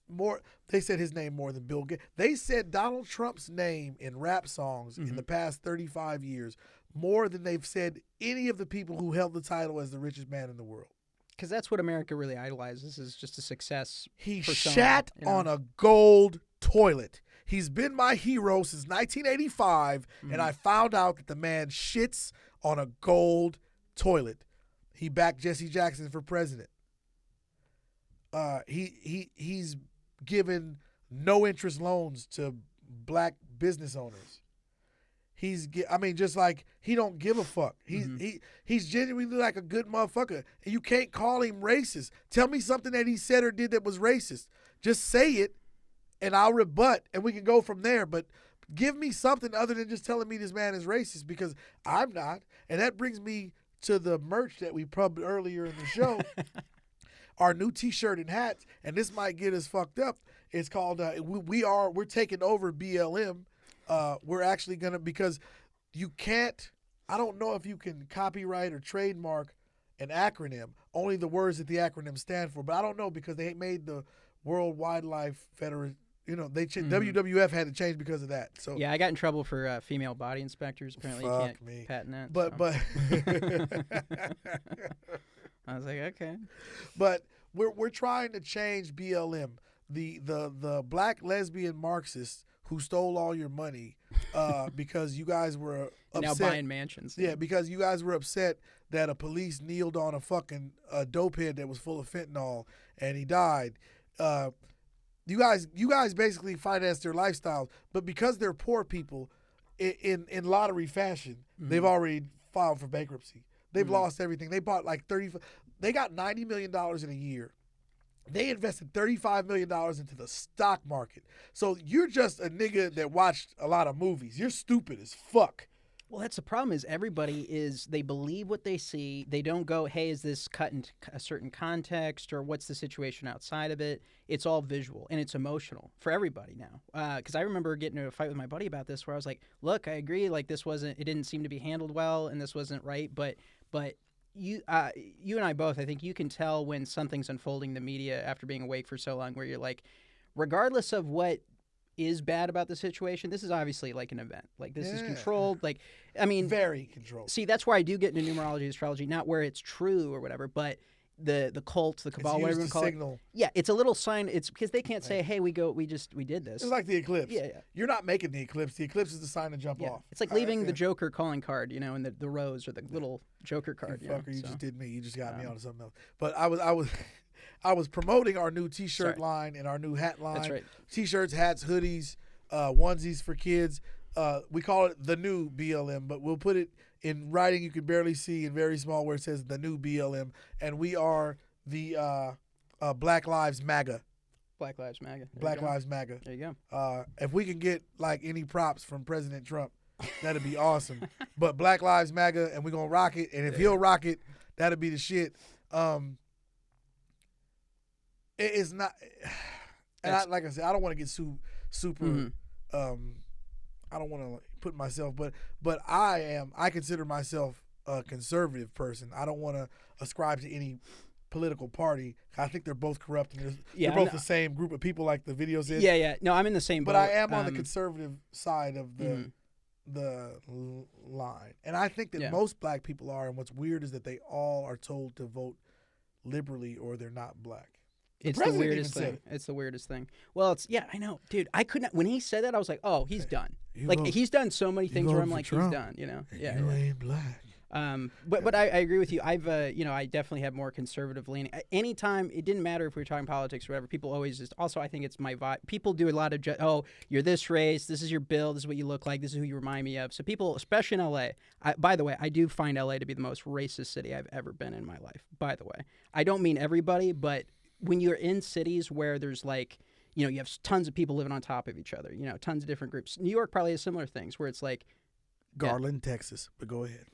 More, they said his name more than Bill Gates. They said Donald Trump's name in rap songs in the past 35 years more than they've said any of the people who held the title as the richest man in the world. Because that's what America really idolizes, is just a success. He persona, shat you know? on a gold toilet. He's been my hero since 1985, and I found out that the man shits on a gold toilet. He backed Jesse Jackson for president. He's given no interest loans to black business owners. Just like he don't give a fuck. He's genuinely like a good motherfucker, and you can't call him racist. Tell me something that he said or did that was racist. Just say it, and I'll rebut, and we can go from there. But give me something other than just telling me this man is racist, because I'm not. And that brings me to the merch that we pubbed earlier in the show. Our new T-shirt and hats, and this might get us fucked up. It's called we're taking over BLM. We're actually gonna, because you can't. I don't know if you can copyright or trademark an acronym. Only the words that the acronym stand for. But I don't know, because they made the World Wildlife Federation. WWF had to change because of that. So Yeah, I got in trouble for female body inspectors. Apparently, you can't patent that. But I was like, okay. But we're trying to change BLM. The black lesbian Marxists who stole all your money because you guys were upset. Now buying mansions. Yeah, because you guys were upset that a police kneeled on a fucking dopehead that was full of fentanyl and he died. You guys basically financed their lifestyles, but because they're poor people, in lottery fashion, they've already filed for bankruptcy. They've lost everything. They bought like they got $90 million in a year. They invested $35 million into the stock market. So you're just a nigga that watched a lot of movies. You're stupid as fuck. Well, that's the problem, is they believe what they see. They don't go, hey, is this cut in a certain context, or what's the situation outside of it? It's all visual, and it's emotional for everybody now. Because I remember getting into a fight with my buddy about this, where I was like, look, I agree, like it didn't seem to be handled well, and this wasn't right, but you and I both, I think you can tell when something's unfolding in the media after being awake for so long, where you're like, regardless of what is bad about the situation, this is obviously like an event. Like, this is controlled. Like, I mean, very controlled. See, that's where I do get into numerology, astrology, not where it's true or whatever, but the cult, the cabal, whatever you call it. Yeah, it's a little sign. It's because they can't say, hey, we did this. It's like the eclipse. Yeah. You're not making the eclipse. The eclipse is the sign to jump off. It's like leaving the Joker calling card, and the rose or the little Joker card. You just did me. You just got me onto something else. But I was promoting our new T-shirt line and our new hat line. That's right. T-shirts, hats, hoodies, onesies for kids. We call it the new BLM, but we'll put it in writing you can barely see in very small where it says the new BLM. And we are the Black Lives MAGA. Black Lives MAGA. Black Lives MAGA. There you go. If we can get like any props from President Trump, that'd be awesome. But Black Lives MAGA, and we're going to rock it. And if he'll rock it, that'd be the shit. It is not, and like I said, I don't want to get super. I don't want to put myself, but I consider myself a conservative person. I don't want to ascribe to any political party. I think they're both corrupt, and they're both the same group of people, like the video said. Yeah. No, I'm in the same boat. But I am on the conservative side of the line, and I think that most black people are. And what's weird is that they all are told to vote liberally, or they're not black. It's the weirdest thing. It's the weirdest thing. Well, I know, dude. I couldn't. When he said that, I was like, oh, he's done. He's done so many things where I'm like, Trump, he's done. Yeah. You ain't black. But I agree with you. I've I definitely have more conservative leaning. Anytime, it didn't matter if we were talking politics or whatever. People always just. Also, I think it's my vibe. People do a lot of you're this race. This is your build. This is what you look like. This is who you remind me of. So people, especially in LA. By the way, I do find LA to be the most racist city I've ever been in my life. By the way, I don't mean everybody, but when you're in cities where there's like, you have tons of people living on top of each other, tons of different groups. New York probably has similar things where it's like Garland, Texas. But go ahead.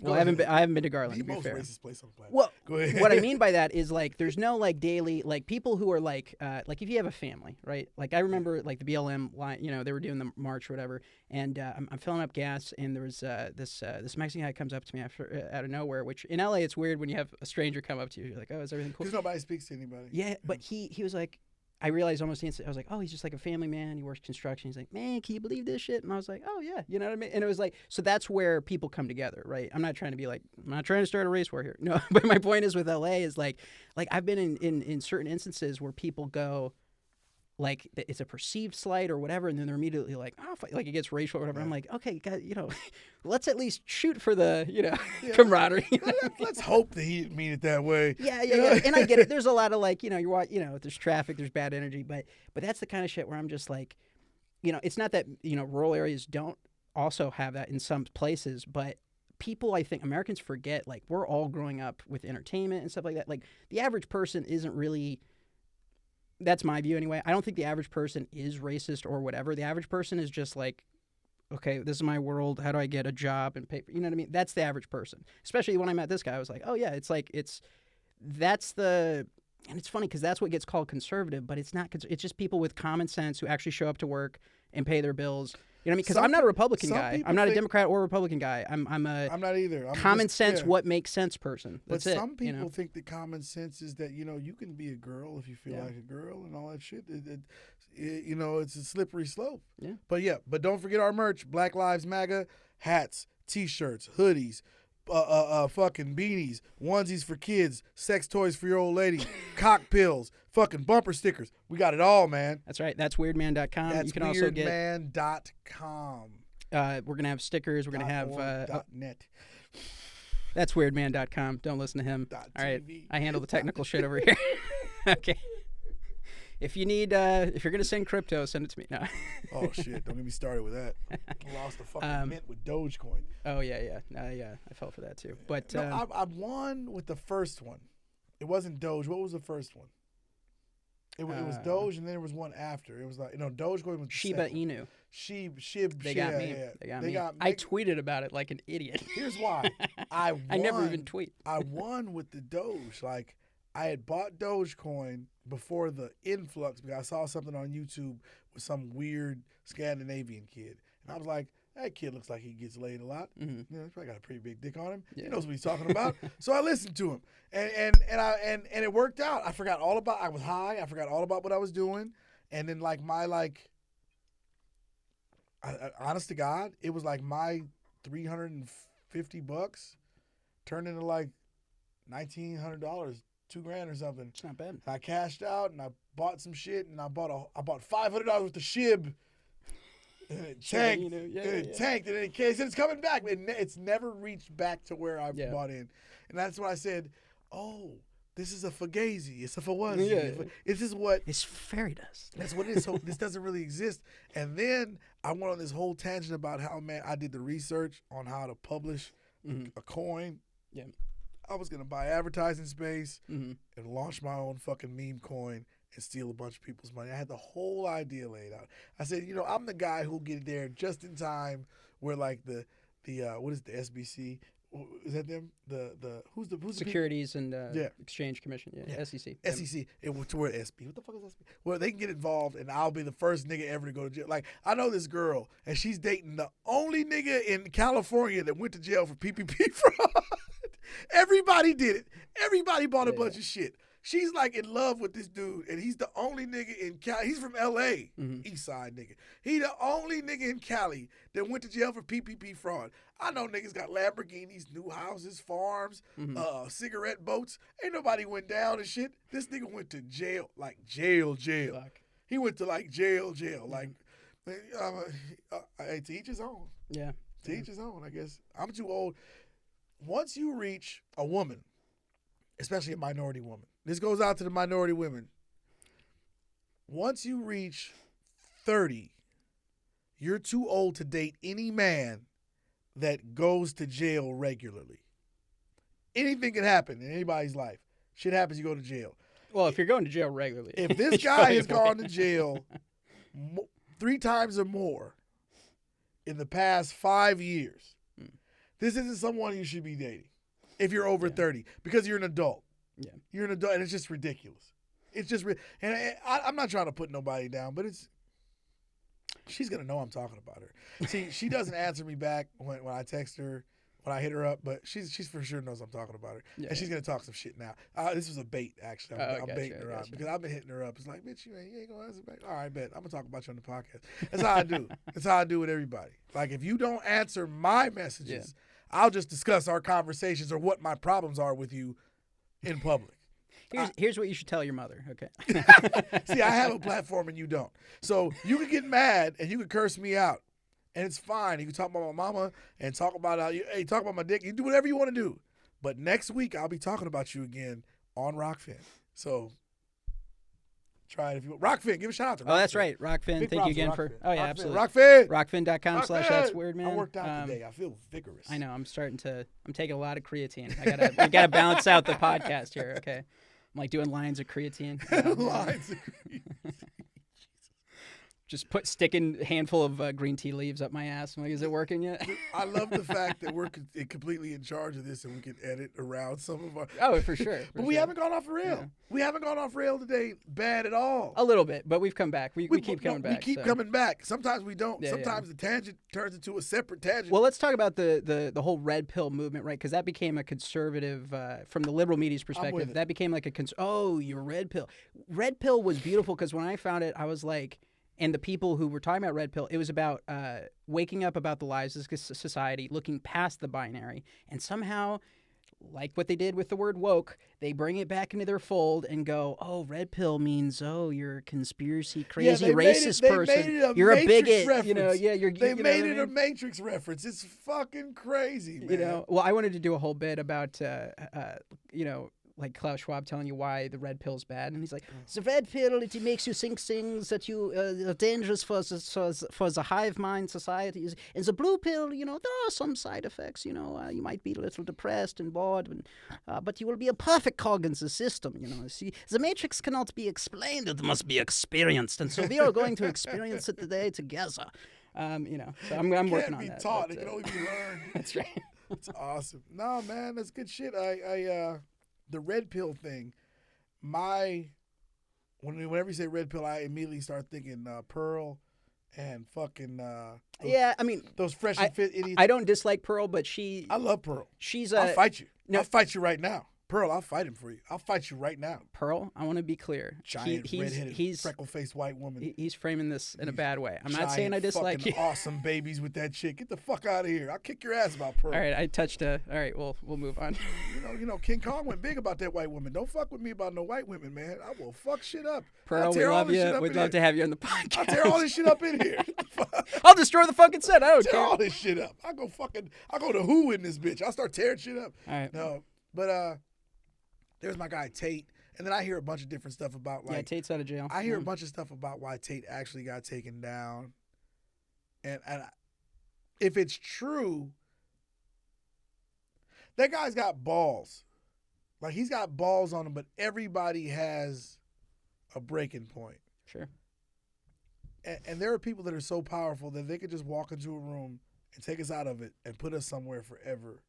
Well, I haven't been to Garland. The to be most fair. racist place on the planet. Well, go ahead. What I mean by that is like there's no like daily like people who are like if you have a family, right? Like I remember like the BLM line, they were doing the march or whatever, and I'm filling up gas, and there was this Mexican guy comes up to me out of nowhere. Which in LA it's weird when you have a stranger come up to you. You're like, oh, is everything cool? Because nobody speaks to anybody. Yeah, but he was like. I realized almost instantly, I was like, oh, he's just like a family man. He works construction. He's like, man, can you believe this shit? And I was like, oh, yeah. You know what I mean? And it was like, so that's where people come together, right? I'm not trying to start a race war here. No, but my point is with LA is like I've been in certain instances where people go, like it's a perceived slight or whatever, and then they're immediately like, oh, like it gets racial or whatever. I'm like, okay, guys, let's at least shoot for the, camaraderie. Let's hope that he didn't mean it that way. Yeah. And I get it. There's a lot of like, there's traffic, there's bad energy, but that's the kind of shit where I'm just like, it's not that, rural areas don't also have that in some places, but people, I think Americans forget, like, we're all growing up with entertainment and stuff like that. Like, the average person isn't really, that's my view anyway. I don't think the average person is racist or whatever. The average person is just like, okay, this is my world. How do I get a job and pay? You know what I mean? That's the average person. Especially when I met this guy, I was like, oh yeah, it's like, and it's funny because that's what gets called conservative, but it's not. It's just people with common sense who actually show up to work and pay their bills. You know what I mean? Because I'm not a Republican guy. I'm not a Democrat or Republican guy. I'm not either. I'm common sense, what makes sense person. That's but it. Some people think that common sense is that you can be a girl if you feel like a girl and all that shit. It's a slippery slope. Yeah. But don't forget our merch: Black Lives MAGA hats, T-shirts, hoodies. Fucking beanies, onesies for kids, sex toys for your old lady, cock pills, fucking bumper stickers. We got it all, man. That's right. That's weirdman.com. That's you can also get weirdman.com. We're going to have stickers. We're going to have .net. That's weirdman.com. Don't listen to him. All right. .tv. I handle the technical shit over here. Okay. If you need, if you're going to send crypto, send it to me. No. Oh, shit. Don't get me started with that. I lost the fucking mint with Dogecoin. Oh, yeah. I fell for that too. But I won with the first one. It wasn't Doge. What was the first one? It was Doge, and then there was one after. It was like, Dogecoin was the Shiba second. Inu. Shib. They got me. Yeah. They got me. I tweeted about it like an idiot. Here's why. I never even tweet. I won with the Doge. Like, I had bought Dogecoin before the influx because I saw something on YouTube with some weird Scandinavian kid. And I was like, that kid looks like he gets laid a lot. Mm-hmm. He's probably got a pretty big dick on him. Yeah. He knows what he's talking about. So I listened to him. And it worked out. I was high. I forgot all about what I was doing. And then honest to God, it was like my $350 turned into like $1,900, $2,000 or something. It's not bad. And I cashed out and I bought some shit and I bought $500 worth of Shib. And it tanked. Tanked. And it said it's coming back. It's never reached back to where I bought in. And that's when I said, oh, this is a fugazi. It's a fawazi. Yeah. This is what... It's fairy dust. That's what it is. So this doesn't really exist. And then I went on this whole tangent about how, man, I did the research on how to publish a coin. Yeah. I was going to buy advertising space Mm-hmm. and launch my own fucking meme coin and steal a bunch of people's money. I had the whole idea laid out. I said, I'm the guy who'll get there just in time where like the what is the SBC? Is that them? Who's the Securities and Exchange Commission. Yeah. SEC. SEC. To where SB. What the fuck is SB? Well, they can get involved, and I'll be the first nigga ever to go to jail. Like, I know this girl, and she's dating the only nigga in California that went to jail for PPP fraud. Everybody did it. Everybody bought a bunch of shit. She's like in love with this dude, and he's the only nigga in Cali. He's from L.A., East Side nigga. He the only nigga in Cali that went to jail for PPP fraud. I know niggas got Lamborghinis, new houses, farms, cigarette boats. Ain't nobody went down and shit. This nigga went to jail, like jail. Fuck. He went to like jail. Like, to each his own. Yeah. To each his own, I guess. I'm too old. Once you reach a woman, especially a minority woman, this goes out to the minority women. Once you reach 30, you're too old to date any man that goes to jail regularly. Anything can happen in anybody's life. Shit happens, you go to jail. Well, if you're going to jail regularly. If this guy has gone to jail 3 times or more in the past 5 years, this isn't someone you should be dating if you're over 30 because you're an adult. Yeah. You're an adult, and it's just ridiculous. It's just, and I'm not trying to put nobody down, but she's going to know I'm talking about her. See, she doesn't answer me back when I text her, when I hit her up, but she's for sure knows I'm talking about her. Yeah, and she's going to talk some shit now. This was a bait, actually. I'm baiting her out because I've been hitting her up. It's like, bitch, you ain't going to answer back. All right, bet. I'm going to talk about you on the podcast. That's how I do. That's how I do with everybody. Like, if you don't answer my messages, I'll just discuss our conversations or what my problems are with you in public. Here's what you should tell your mother. Okay. See, I have a platform and you don't. So you can get mad and you can curse me out, and it's fine. You can talk about my mama and talk about talk about my dick. You do whatever you want to do. But next week I'll be talking about you again on Rockfin. So try it if you want. Rockfin, give a shout out to Rockfin. Oh, that's right. Rockfin. Big Thank you props to again for. Rockfin. Oh, yeah, Rockfin. absolutely. Rockfin. Rockfin.com/. That's weird, man. I worked out today. I feel vigorous. I know. I'm taking a lot of creatine. We gotta balance out the podcast here. Okay. I'm like doing lines of creatine. Lines of Just sticking a handful of green tea leaves up my ass. I'm like, is it working yet? I love the fact that we're completely in charge of this and we can edit around some of our. Oh, for sure. But we haven't gone off rail. Yeah. We haven't gone off rail today bad at all. A little bit, but we've come back. We keep coming back. We keep coming back. Sometimes we don't. Yeah, Sometimes the tangent turns into a separate tangent. Well, let's talk about the whole red pill movement, right? Because that became a conservative, from the liberal media's perspective, that became like you're red pill. Red pill was beautiful because when I found it, I was like, and the people who were talking about red pill, it was about waking up about the lives of society, looking past the binary, and somehow, like what they did with the word woke, they bring it back into their fold and go, oh, red pill means, oh, you're a conspiracy, crazy, racist person. You're a bigot. Reference. You know, yeah, they made it a Matrix reference. It's fucking crazy, man. You know, well, I wanted to do a whole bit about, like Klaus Schwab telling you why the red pill's bad, and he's like, the red pill, it makes you think things that you are dangerous for the hive mind societies, and the blue pill, you know, there are some side effects, you know, you might be a little depressed and bored, but you will be a perfect cog in the system, you know. See, the matrix cannot be explained, it must be experienced, and so we are going to experience it today together. You know, so I'm working on that. It can't be taught, it can only be learned. That's right. It's awesome. No, man, that's good shit. The red pill thing, whenever you say red pill, I immediately start thinking Pearl and fucking yeah, I mean, those fresh and fit idiots. I don't dislike Pearl, but I love Pearl. I'll fight you. No, I'll fight you right now. Pearl, I'll fight him for you. I'll fight you right now. Pearl, I want to be clear. Giant, redheaded, freckle-faced white woman. He's framing this in a bad way. I'm not saying I dislike you. Awesome babies with that chick. Get the fuck out of here. I'll kick your ass about Pearl. All right, all right, we'll move on. You know, King Kong went big about that white woman. Don't fuck with me about no white women, man. I will fuck shit up. Pearl, we love you. We'd love to have you on the podcast. I'll tear all this shit up in here. I'll destroy the fucking set. I don't care. All this shit up. I'll go to Who in this bitch. I'll start tearing shit up. All right. No, but there's my guy Tate, and then I hear a bunch of different stuff about Tate's out of jail. I hear a bunch of stuff about why Tate actually got taken down, and if it's true, that guy's got balls. Like, he's got balls on him, but everybody has a breaking point. Sure. And there are people that are so powerful that they could just walk into a room and take us out of it and put us somewhere forever,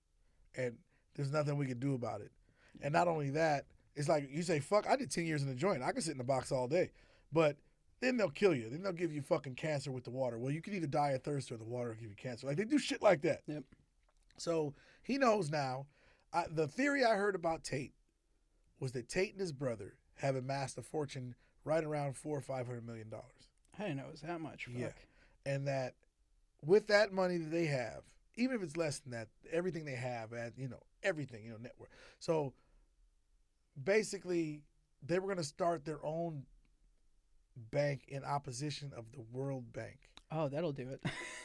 and there's nothing we can do about it. And not only that, it's like you say, fuck, I did 10 years in the joint. I could sit in the box all day. But then they'll kill you. Then they'll give you fucking cancer with the water. Well, you could either die of thirst or the water will give you cancer. Like, they do shit like that. Yep. So he knows now. The theory I heard about Tate was that Tate and his brother have amassed a fortune right around $400 or $500 million. I didn't know it was that much. Fuck. Yeah. And that with that money that they have, even if it's less than that, everything they have, everything, network. So basically, they were going to start their own bank in opposition of the World Bank. Oh, that'll do it.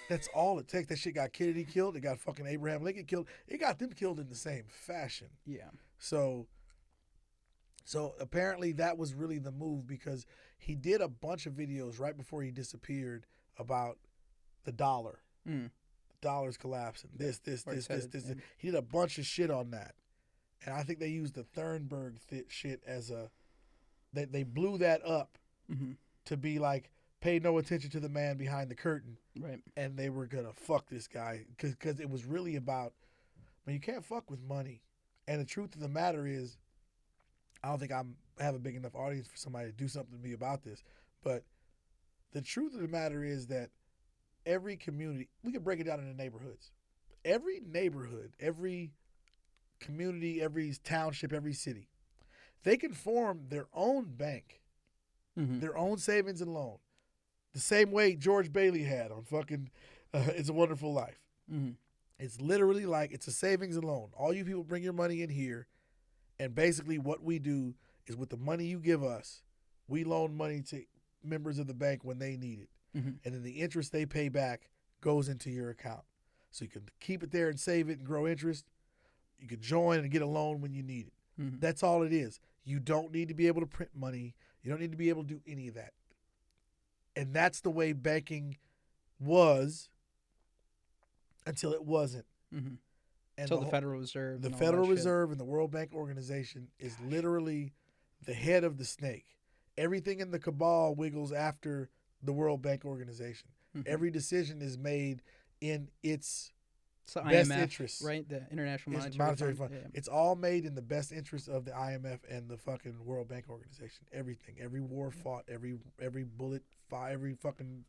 That's all it takes. That shit got Kennedy killed. It got fucking Abraham Lincoln killed. It got them killed in the same fashion. Yeah. So apparently that was really the move, because he did a bunch of videos right before he disappeared about the dollar. Mm. The dollar's collapsing. This. He did a bunch of shit on that. And I think they used the Thunberg shit as they blew that up to be like, pay no attention to the man behind the curtain. Right. And they were going to fuck this guy because it was really about, you can't fuck with money. And the truth of the matter is, I don't think I have a big enough audience for somebody to do something to me about this. But the truth of the matter is that every community, we can break it down into neighborhoods. Every neighborhood, every community, every township, every city, they can form their own bank, their own savings and loan, the same way George Bailey had on fucking It's a Wonderful Life. It's literally like, it's a savings and loan. All you people bring your money in here, and basically what we do is with the money you give us, we loan money to members of the bank when they need it. Mm-hmm. And then the interest they pay back goes into your account. So you can keep it there and save it and grow interest. You can join and get a loan when you need it. Mm-hmm. That's all it is. You don't need to be able to print money. You don't need to be able to do any of that. And that's the way banking was until it wasn't. Mm-hmm. And Until the Federal Reserve. the and all that Federal shit. Reserve and the World Bank Organization is literally the head of the snake. Everything in the cabal wiggles after the World Bank Organization. Mhm. Every decision is made in its It's the best IMF, interest. right? The International It's Monetary, Fund. Fund. It's all made in the best interest of the IMF and the fucking World Bank Organization. Everything, every war fought, every bullet fire, every fucking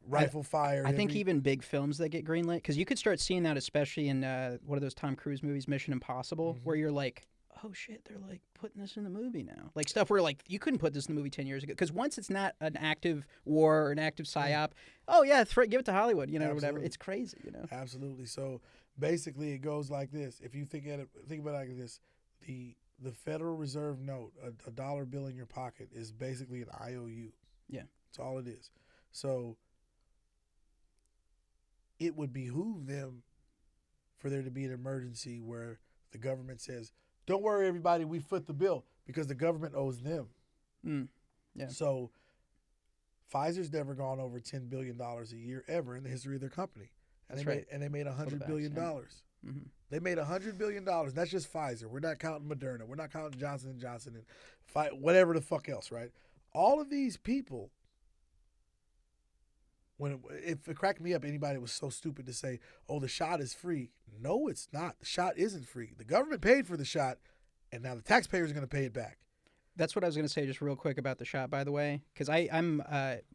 rifle fired. I think every- even big films that get greenlit, because you could start seeing that, especially in one of those Tom Cruise movies, Mission Impossible, Mm-hmm. where you're like, oh shit, they're like putting this in the movie now. Like stuff where like you couldn't put this in the movie 10 years ago. Because once it's not an active war or an active psyop, oh yeah, give it to Hollywood, you know, or whatever. Absolutely. It's crazy, you know. Absolutely. So basically, it goes like this. If you think about it like this, the Federal Reserve note, a dollar bill in your pocket, is basically an IOU. Yeah. That's all it is. So it would behoove them for there to be an emergency where the government says, "Don't worry, everybody, we foot the bill," because the government owes them. Yeah. So Pfizer's never gone over $10 billion a year ever in the history of their company. That's right. And they made $100 billion. Mm-hmm. They made $100 billion. That's just Pfizer. We're not counting Moderna. We're not counting Johnson & Johnson and whatever the fuck else, right? All of these people, if it cracked me up, anybody was so stupid to say, oh, the shot is free. No, it's not. The shot isn't free. The government paid for the shot, and now the taxpayers are going to pay it back. That's what I was going to say just real quick about the shot, by the way, because I'm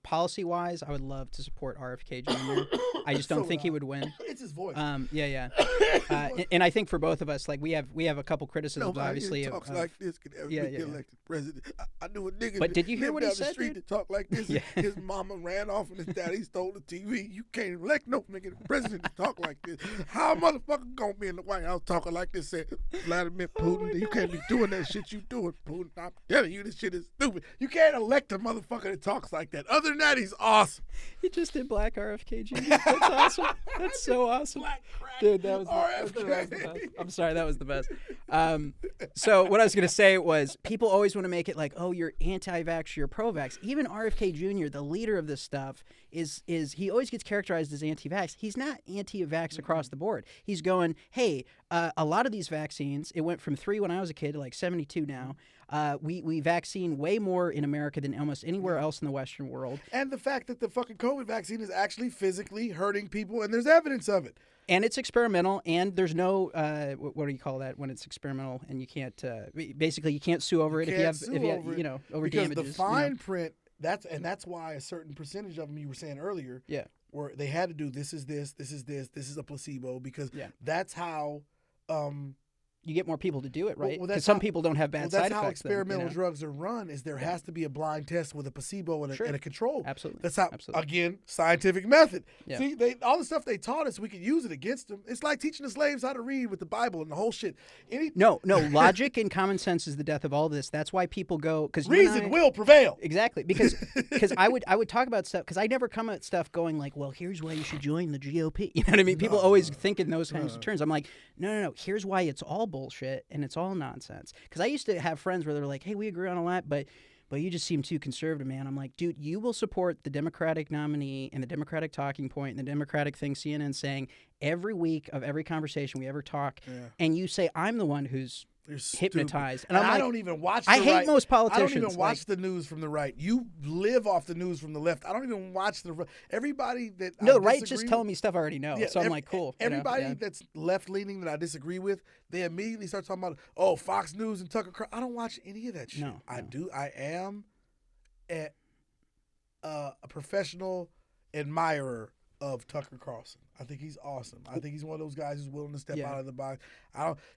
policy-wise, I would love to support RFK Jr. I just don't So think he would would win. It's his voice. Yeah. And I think for both of us, like we have a couple criticisms, Nobody obviously. that talks like this could ever yeah, get yeah. elected president. I knew a nigga But did you hear lived what he down the said, street dude? that talked like this. Yeah. His mama ran off and his daddy stole the TV. You can't elect no nigga president to talk like this. How a motherfucker gonna be in the White House talking like this? Said Vladimir Putin. You can't be doing that shit you doing, Putin. I'm telling you, this shit is stupid. You can't elect a motherfucker that talks like that. Other than that, he's awesome. He just did Black RFK Jr. That's awesome. That's so awesome. Black crack Dude, that was the best. I'm sorry, that was the best. So what I was going to say was people always want to make it like, oh, you're anti-vax, you're pro-vax. Even RFK Jr., the leader of this stuff, is he always gets characterized as anti-vax. He's not anti-vax across the board. He's going, hey, a lot of these vaccines, it went from 3 when I was a kid to like 72 now. We vaccine way more in America than almost anywhere else in the Western world. And the fact that the fucking COVID vaccine is actually physically hurting people, and there's evidence of it. And it's experimental, and there's no what do you call that when it's experimental and you can't basically you can't sue over it if you have over because damages. the fine print that's why a certain percentage of them you were saying earlier, where they had to do this is a placebo because that's how you get more people to do it, right? Well, Because some people don't have bad side that's how effects. experimental drugs are run. Is there has to be a blind test with a placebo and a control. Absolutely. That's how. Absolutely. Again, scientific method. Yeah. See, all the stuff they taught us, we could use it against them. It's like teaching the slaves how to read with the Bible and the whole shit. No, logic and common sense is the death of all this. That's why people go because reason will prevail. Exactly, because I would talk about stuff because I never come at stuff going like, well, here's why you should join the GOP. You know what I mean? People always think in those kinds of terms. I'm like, no. Here's why it's all bullshit and it's all nonsense. Because I used to have friends where they're like, hey, we agree on a lot, but you just seem too conservative, man. I'm like, dude, you will support the Democratic nominee and the Democratic talking point and the Democratic thing CNN saying every week of every conversation we ever talk, and you say I'm the one who's hypnotized. And I'm I like, don't even watch. I hate most politicians. I don't even watch the news from the right. You live off the news from the left. I don't even watch everybody that. No, I the right's disagree just telling me stuff I already know. Yeah, so I'm like, cool. Everybody that's left leaning that I disagree with, they immediately start talking about Fox News and Tucker Carlson. I don't watch any of that shit. No, I do. I am a professional admirer of Tucker Carlson. I think he's awesome. I think he's one of those guys who's willing to step out of the box.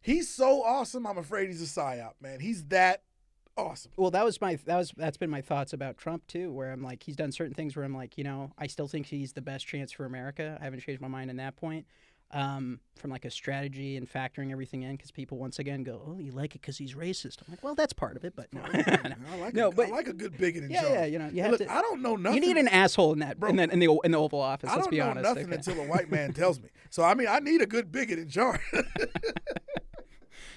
He's so awesome. I'm afraid he's a psyop, man. He's that awesome. Well, that's been my thoughts about Trump too, where I'm like, he's done certain things where I'm like, I still think he's the best chance for America. I haven't changed my mind on that point. from like a strategy and factoring everything in, because people once again go, "Oh, you like it because he's racist." I'm like, well, that's part of it, but no. I like a good bigot in charge. Yeah, you know, you have Look, to. I don't know nothing. You need an asshole in that, Bro, in the Oval Office. I Let's don't be know honest. nothing okay? until a white man tells me. So I mean, I need a good bigot in charge.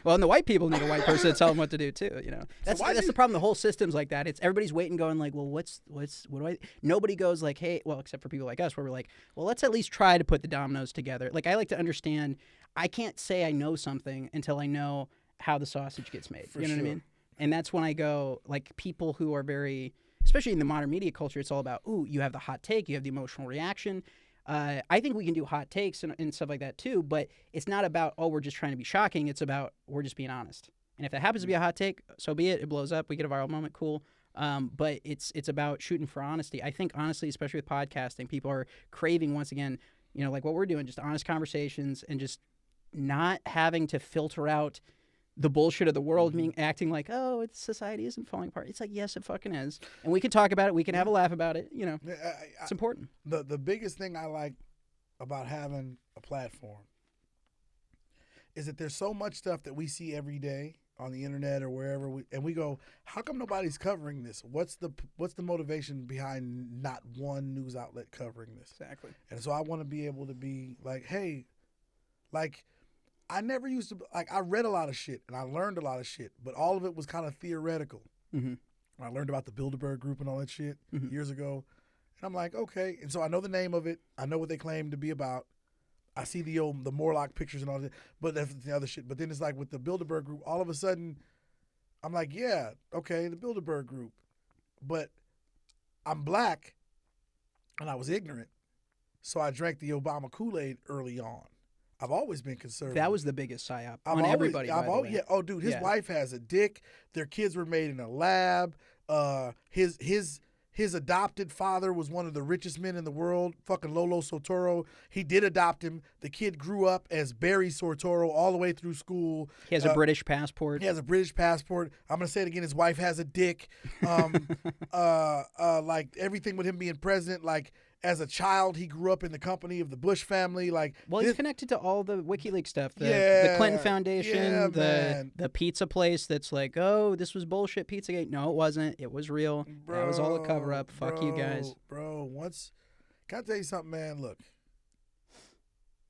Well, and the white people need a white person to tell them what to do too. You know, that's why that's do- the problem. The whole system's like that. It's everybody's waiting, going like, well, what do I? Nobody goes like, hey, well, except for people like us, where we're like, well, let's at least try to put the dominoes together. Like, I like to understand. I can't say I know something until I know how the sausage gets made. For You know what I sure. mean? And that's when I go, like, people who are very, especially in the modern media culture, it's all about, ooh, you have the hot take, you have the emotional reaction. I think we can do hot takes and stuff like that too, but it's not about, oh, we're just trying to be shocking. It's about, we're just being honest. And if that happens to be a hot take, so be it. It blows up. We get a viral moment. Cool. But it's about shooting for honesty. I think, honestly, especially with podcasting, people are craving, once again, you know, like what we're doing, just honest conversations and just not having to filter out the bullshit of the world, being acting like, oh, society isn't falling apart. It's like, yes, it fucking is. And we can talk about it. We can have a laugh about it. You know, it's important. The biggest thing I like about having a platform is that there's so much stuff that we see every day on the internet or wherever, and we go, how come nobody's covering this? What's the motivation behind not one news outlet covering this? Exactly. And so I want to be able to be like, hey, like, I never used to, like, I read a lot of shit and I learned a lot of shit, but all of it was kind of theoretical. Mm-hmm. I learned about the Bilderberg Group and all that shit years ago. And I'm like, okay. And so I know the name of it. I know what they claim to be about. I see the Morlock pictures and all that, but that's the other shit. But then it's like with the Bilderberg Group, all of a sudden, I'm like, yeah, okay, the Bilderberg Group. But I'm black and I was ignorant. So I drank the Obama Kool-Aid early on. I've always been conservative. That was the biggest psyop I've on always- everybody. I've by the always, way. yeah. Oh, dude, his Yeah. wife has a dick. Their kids were made in a lab. His adopted father was one of the richest men in the world, fucking Lolo Sotoro. He did adopt him. The kid grew up as Barry Sotoro all the way through school. He has a British passport. He has a British passport. I'm gonna say it again. His wife has a dick. Like everything with him being president. Like as a child, he grew up in the company of the Bush family. Like Well, he's this- connected to all the WikiLeaks stuff. The Yeah, Clinton Foundation, yeah, the man. pizza place that's like, oh, this was bullshit Pizzagate. No, it wasn't. It was real. That was all a cover up. Fuck you guys. Bro, can I tell you something, man? Look,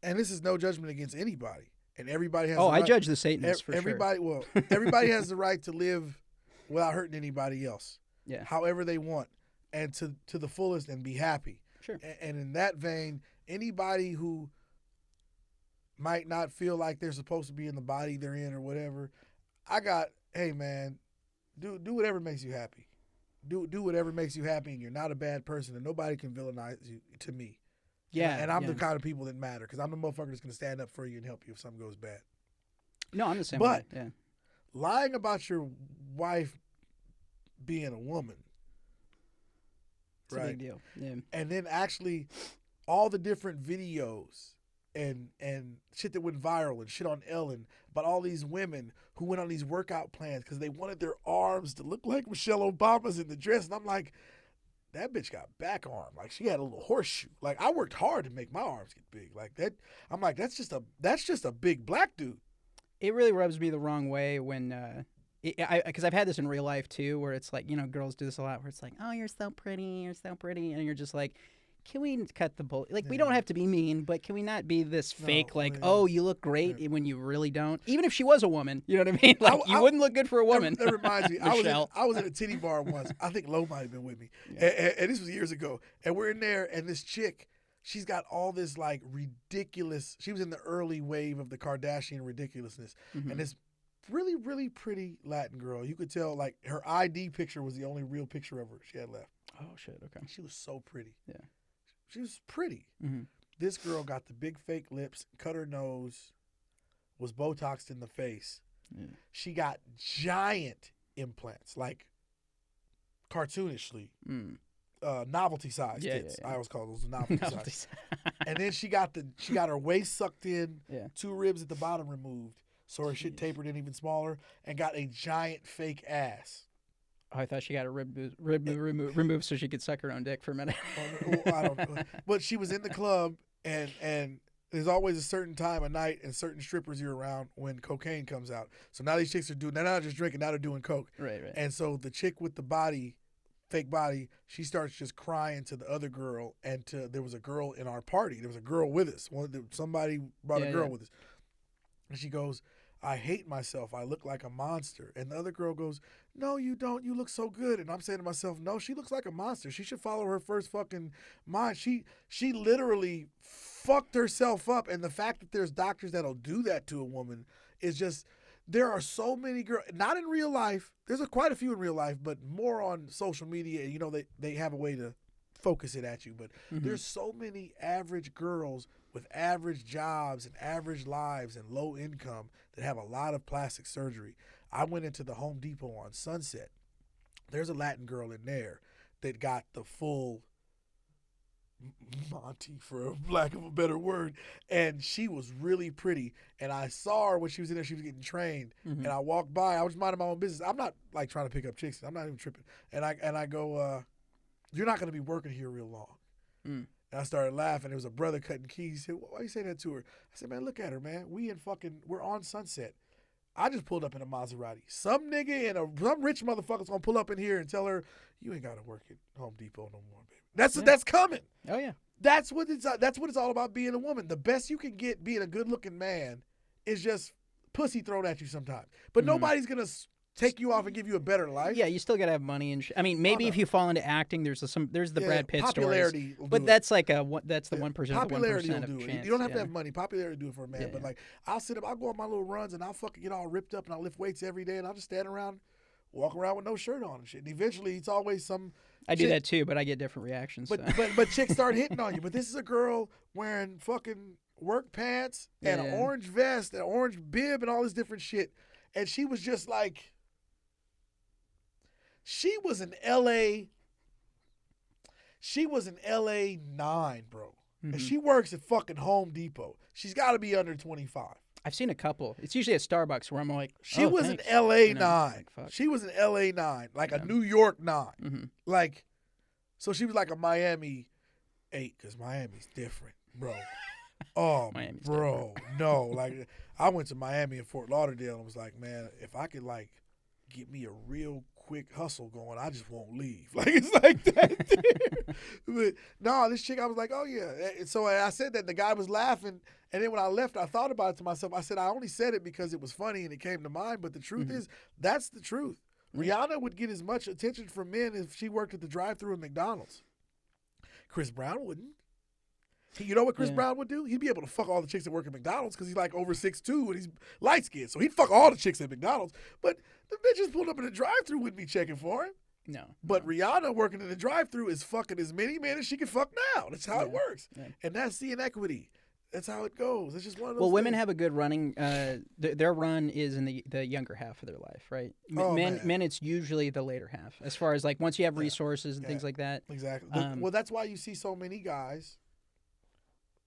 and this is no judgment against anybody, and everybody has. Oh, the I right, judge the Satanists for everybody. Well, everybody has the right to live without hurting anybody else. Yeah. However they want, and to the fullest, and be happy. Sure. And in that vein, anybody who might not feel like they're supposed to be in the body they're in or whatever, hey man, do whatever makes you happy. Do whatever makes you happy, and you're not a bad person, and nobody can villainize you to me. Yeah. And I'm yeah. the kind of people that matter, because I'm the motherfucker that's going to stand up for you and help you if something goes bad. No, I'm the same But- way. Yeah. Lying about your wife being a woman, It's a big deal. Yeah. and then actually all the different videos and shit that went viral and shit on Ellen about all these women who went on these workout plans because they wanted their arms to look like Michelle Obama's in the dress, and I'm like, that bitch got back arm, like she had a little horseshoe. Like I worked hard to make my arms get big, like that. I'm like, that's just a big black dude. It really rubs me the wrong way when, because I've had this in real life too, where it's like, you know, girls do this a lot, where it's like, oh, you're so pretty, and you're just like, can we cut the bull? Like, we don't have to be mean, but can we not be this fake, like, yeah. oh, you look great when you really don't? Even if she was a woman, you know what I mean? Like, you wouldn't look good for a woman. That reminds me. Michelle. I was at a titty bar once. I think Lo might have been with me, and this was years ago. And we're in there, and this chick, she's got all this like ridiculous. She was in the early wave of the Kardashian ridiculousness, and this really, really pretty Latin girl. You could tell, like, her ID picture was the only real picture of her she had left. Oh, shit, okay. She was so pretty. Yeah. She was pretty. Mhm. This girl got the big fake lips, cut her nose, was Botoxed in the face. Yeah. She got giant implants, like cartoonishly, Mm. novelty size Yeah, tits. yeah, yeah. I always call those novelty size. Novelties. And then she got her waist sucked in, Yeah. 2 ribs at the bottom removed, so her shit tapered in even smaller, and got a giant fake ass. Oh, I thought she got a rib removed so she could suck her own dick for a minute. I don't know. But she was in the club, and there's always a certain time of night and certain strippers you're around when cocaine comes out. So now these chicks they're not just drinking, now they're doing coke. Right. And so the chick with the body, fake body, she starts just crying to the other girl, and there was a girl in our party. There was a girl with us. Somebody brought a girl with us. And she goes, I hate myself. I look like a monster. And the other girl goes, no, you don't. You look so good. And I'm saying to myself, no, she looks like a monster. She should follow her first fucking mind. She literally fucked herself up. And the fact that there's doctors that'll do that to a woman is just, there are so many girls, not in real life. There's quite a few in real life, but more on social media. You know, they have a way to focus it at you. But there's so many average girls with average jobs and average lives and low income that have a lot of plastic surgery. I went into the Home Depot on Sunset. There's a Latin girl in there that got the full Monty, for lack of a better word, and she was really pretty. And I saw her when she was in there, she was getting trained. And I walked by, I was minding my own business. I'm not like trying to pick up chicks. I'm not even tripping. And I go, you're not going to be working here real long. And I started laughing. There was a brother cutting keys. He said, why you say that to her? I said, man, look at her, man. We're on Sunset. I just pulled up in a Maserati. Some nigga and some rich motherfucker's gonna pull up in here and tell her, you ain't gotta work at Home Depot no more, baby. That's coming. Oh yeah. That's what it's all about, being a woman. The best you can get being a good looking man is just pussy thrown at you sometimes. But nobody's gonna take you off and give you a better life. Yeah, you still gotta have money and I mean, maybe if you fall into acting, there's the Brad Pitt popularity stories, but that's like that's the 1% of the 1% popularity will of do it. chance. You don't have to have money. Popularity will do it for a man. Yeah, But like, I'll go on my little runs and I'll fucking get all ripped up and I'll lift weights every day and I'll just stand around, walk around with no shirt on and shit. And eventually, it's always some. I do that too, but I get different reactions. But chicks start hitting on you. But this is a girl wearing fucking work pants and an orange vest, an orange bib, and all this different shit, and she was just like. She was an LA 9, bro. And she works at fucking Home Depot. She's got to be under 25. I've seen a couple. It's usually at Starbucks where I'm like, she was thanks. an LA 9. Like, fuck. She was an LA 9, like a New York 9. Like, so she was like a Miami 8, because Miami's different, bro. Oh, Miami's bro. No, like, I went to Miami and Fort Lauderdale and was like, man, if I could, like, get me a real quick hustle going, I just won't leave. Like, it's like that. But no, this chick, I was like, oh yeah. And so I said that, the guy was laughing, and then when I left, I thought about it to myself. I said, I only said it because it was funny and it came to mind, but the truth is, that's the truth. Rihanna would get as much attention from men if she worked at the drive-thru at McDonald's. Chris Brown wouldn't. You know what Chris Brown would do? He'd be able to fuck all the chicks that work at McDonald's because he's like over 6'2" and he's light-skinned. So he'd fuck all the chicks at McDonald's. But the bitches pulled up in the drive-thru wouldn't be checking for him. No. But Rihanna working in the drive-thru is fucking as many men as she can fuck now. That's how it works. Yeah. And that's the inequity. That's how it goes. It's just one of those women things. have a good running. Their run is in the younger half of their life, right? Men, it's usually the later half, as far as like once you have resources and things like that. Exactly. Well, that's why you see so many guys.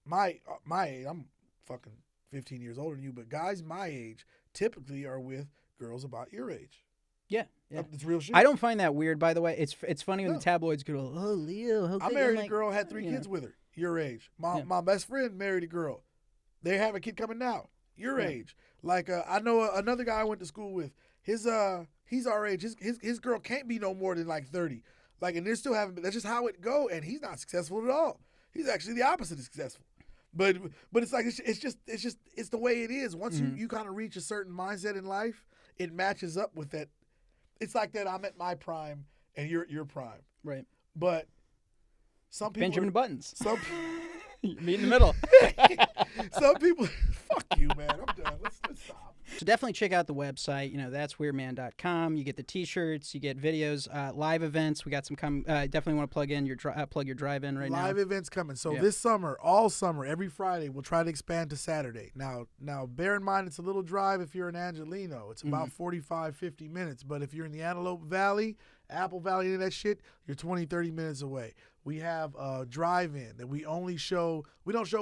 My age, I'm fucking 15 years older than you, but guys my age typically are with girls about your age. Yeah. It's real shit. I don't find that weird, by the way. It's funny when the tabloids go, "Oh, Leo." How I could-" married I'm like, a girl, had 3 kids with her, your age. My Yeah. my best friend married a girl. They have a kid coming now, your age. Like I know another guy I went to school with. He's our age. His girl can't be no more than like 30. Like, and they're still having. That's just how it go. And he's not successful at all. He's actually the opposite of successful. But it's like it's the way it is. Once you kind of reach a certain mindset in life, it matches up with that. It's like that. I'm at my prime and you're at your prime. Right. But some people Benjamin Buttons. Some Meet in the middle. some people. Fuck you, man. I'm done. Let's stop. So definitely check out the website. You know, that's weirdman.com. You get the T-shirts, you get videos, live events. We got some definitely want to plug your drive-in right now. Live events coming. So this summer, all summer, every Friday, we'll try to expand to Saturday. Now, bear in mind, it's a little drive if you're in Angelino. It's about 45, 50 minutes. But if you're in the Antelope Valley, Apple Valley, and that shit, you're 20, 30 minutes away. We have a drive-in that we don't show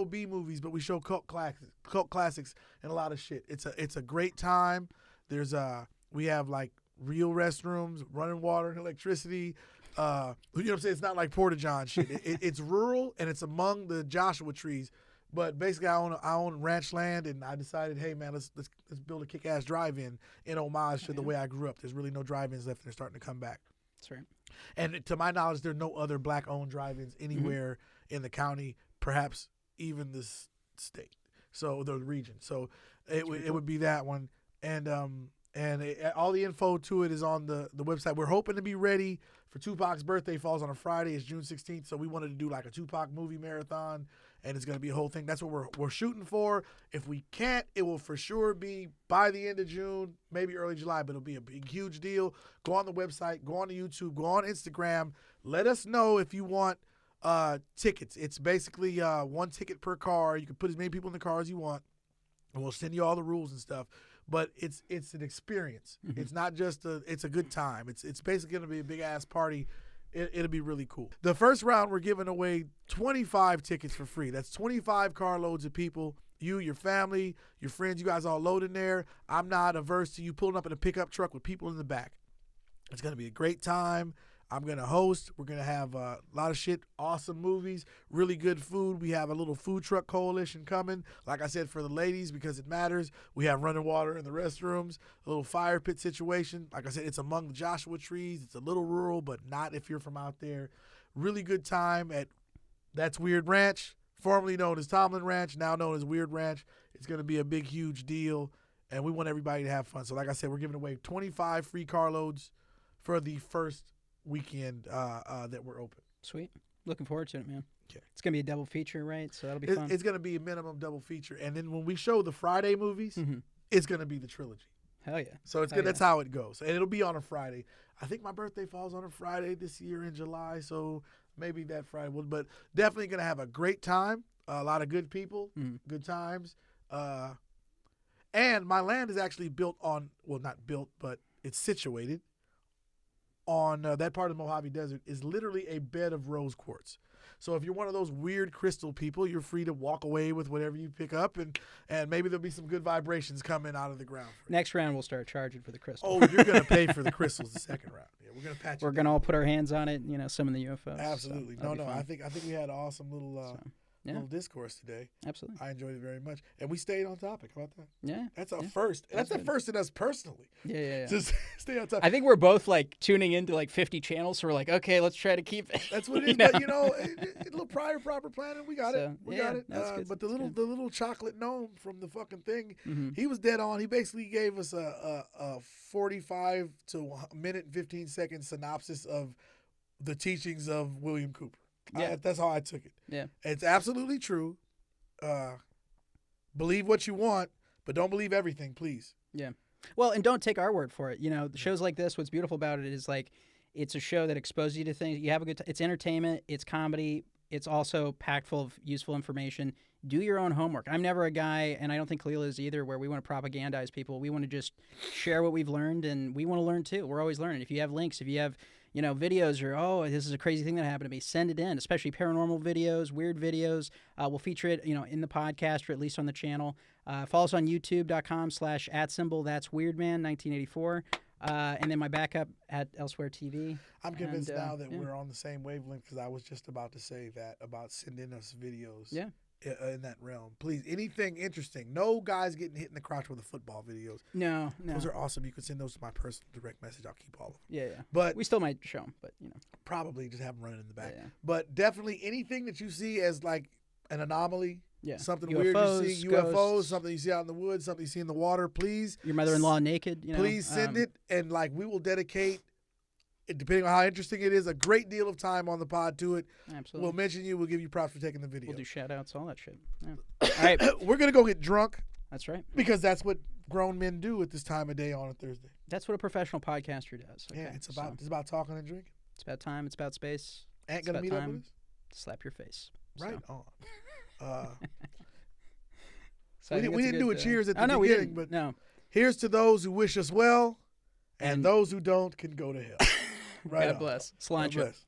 B movies, but we show cult classics and a lot of shit. It's a great time. We have like real restrooms, running water and electricity. You know what I'm saying? It's not like Porta John shit. It's rural and it's among the Joshua trees. But basically, I own ranch land, and I decided, hey man, let's build a kick-ass drive-in in homage to the way I grew up. There's really no drive-ins left, and they're starting to come back. That's right. And to my knowledge, there are no other black-owned drive-ins anywhere in the county, perhaps even the state, so the region. So it would be that one, and all the info to it is on the website. We're hoping to be ready for Tupac's birthday. Falls on a Friday. It's June 16th, so we wanted to do like a Tupac movie marathon, and it's going to be a whole thing. That's what we're shooting for. If we can't, it will for sure be by the end of June, maybe early July, but it'll be a big, huge deal. Go on the website, go on to YouTube, go on Instagram. Let us know if you want tickets. It's basically 1 ticket per car. You can put as many people in the car as you want, and we'll send you all the rules and stuff. But it's an experience. It's not just it's a good time. It's basically going to be a big ass party. It'll be really cool. The first round, we're giving away 25 tickets for free. That's 25 carloads of people. You, your family, your friends, you guys all load in there. I'm not averse to you pulling up in a pickup truck with people in the back. It's going to be a great time. I'm going to host. We're going to have a lot of shit, awesome movies, really good food. We have a little food truck coalition coming. Like I said, for the ladies, because it matters. We have running water in the restrooms, a little fire pit situation. Like I said, it's among the Joshua trees. It's a little rural, but not if you're from out there. Really good time at That's Weird Ranch, formerly known as Tomlin Ranch, now known as Weird Ranch. It's going to be a big, huge deal, and we want everybody to have fun. So like I said, we're giving away 25 free carloads for the first weekend that we're open. Sweet. Looking forward to it, man. Okay. It's going to be a double feature, right? So that'll be fun. It's going to be a minimum double feature. And then when we show the Friday movies, it's going to be the trilogy. Hell yeah. So it's good. That's how it goes. And it'll be on a Friday. I think my birthday falls on a Friday this year in July, so maybe that Friday will. But definitely going to have a great time. A lot of good people, good times. And my land is actually built on, well, not built, but it's situated on that part of the Mojave Desert is literally a bed of rose quartz. So if you're one of those weird crystal people, you're free to walk away with whatever you pick up, and maybe there'll be some good vibrations coming out of the ground. Next round, we'll start charging for the crystal. Oh, you're going to pay for the crystals the second round. Yeah, we're going to patch. We're going to all put our hands on it, some of the UFOs. Absolutely. So no. I think we had an awesome little little discourse today. Absolutely. I enjoyed it very much. And we stayed on topic. How about that? Yeah. That's a first. That's the first in us personally. Yeah. Just stay on topic. I think we're both like tuning into like 50 channels, so we're like, okay, let's try to keep it. That's what it is. But a little prior proper planning, we got it. We got it. That's good. But the little chocolate gnome from the fucking thing, Mm-hmm. he was dead on. He basically gave us a 45 to a minute and 15 second synopsis of the teachings of William Cooper. Yeah. That's how I took it. Yeah. It's absolutely true. Believe what you want, but don't believe everything, please. Yeah. Well, and don't take our word for it. Shows like this, what's beautiful about it is like it's a show that exposes you to things. You have a good time. It's entertainment. It's comedy. It's also packed full of useful information. Do your own homework. I'm never a guy, and I don't think Khalil is either, where we want to propagandize people. We want to just share what we've learned, and we want to learn too. We're always learning. If you have links, if you have videos or, oh, this is a crazy thing that happened to me, send it in, especially paranormal videos, weird videos. We'll feature it, in the podcast or at least on the channel. Follow us on youtube.com/@symbol that's weirdman 1984. And then my backup at Elsewhere TV. I'm convinced now that we're on the same wavelength because I was just about to say that about sending us videos. Yeah. In that realm, please. Anything interesting? No guys getting hit in the crotch with a football videos. No. Those are awesome. You can send those to my personal direct message. I'll keep all of them. Yeah. But we still might show them, but probably just have them running in the back. Yeah. But definitely anything that you see as like an anomaly, something UFOs, weird you see, UFOs, ghosts. something you see out in the woods, something you see in the water, please. Your mother-in-law naked, Please send it, and we will dedicate, depending on how interesting it is, a great deal of time on the pod to it. Absolutely. We'll mention you. We'll give you props for taking the video. We'll do shout-outs, all that shit. Yeah. All right. We're going to go get drunk That's right. because that's what grown men do at this time of day on a Thursday. That's what a professional podcaster does. Okay? Yeah, it's about talking and drinking. It's about time. It's about space. Ain't going to meet up with us? Slap your face. Right So. on. So I think we it's didn't do a good, cheers at the no, we beginning, didn't. but no. Here's to those who wish us well, and And- those who don't can go to hell. Right God on. bless. God Cilantro. bless.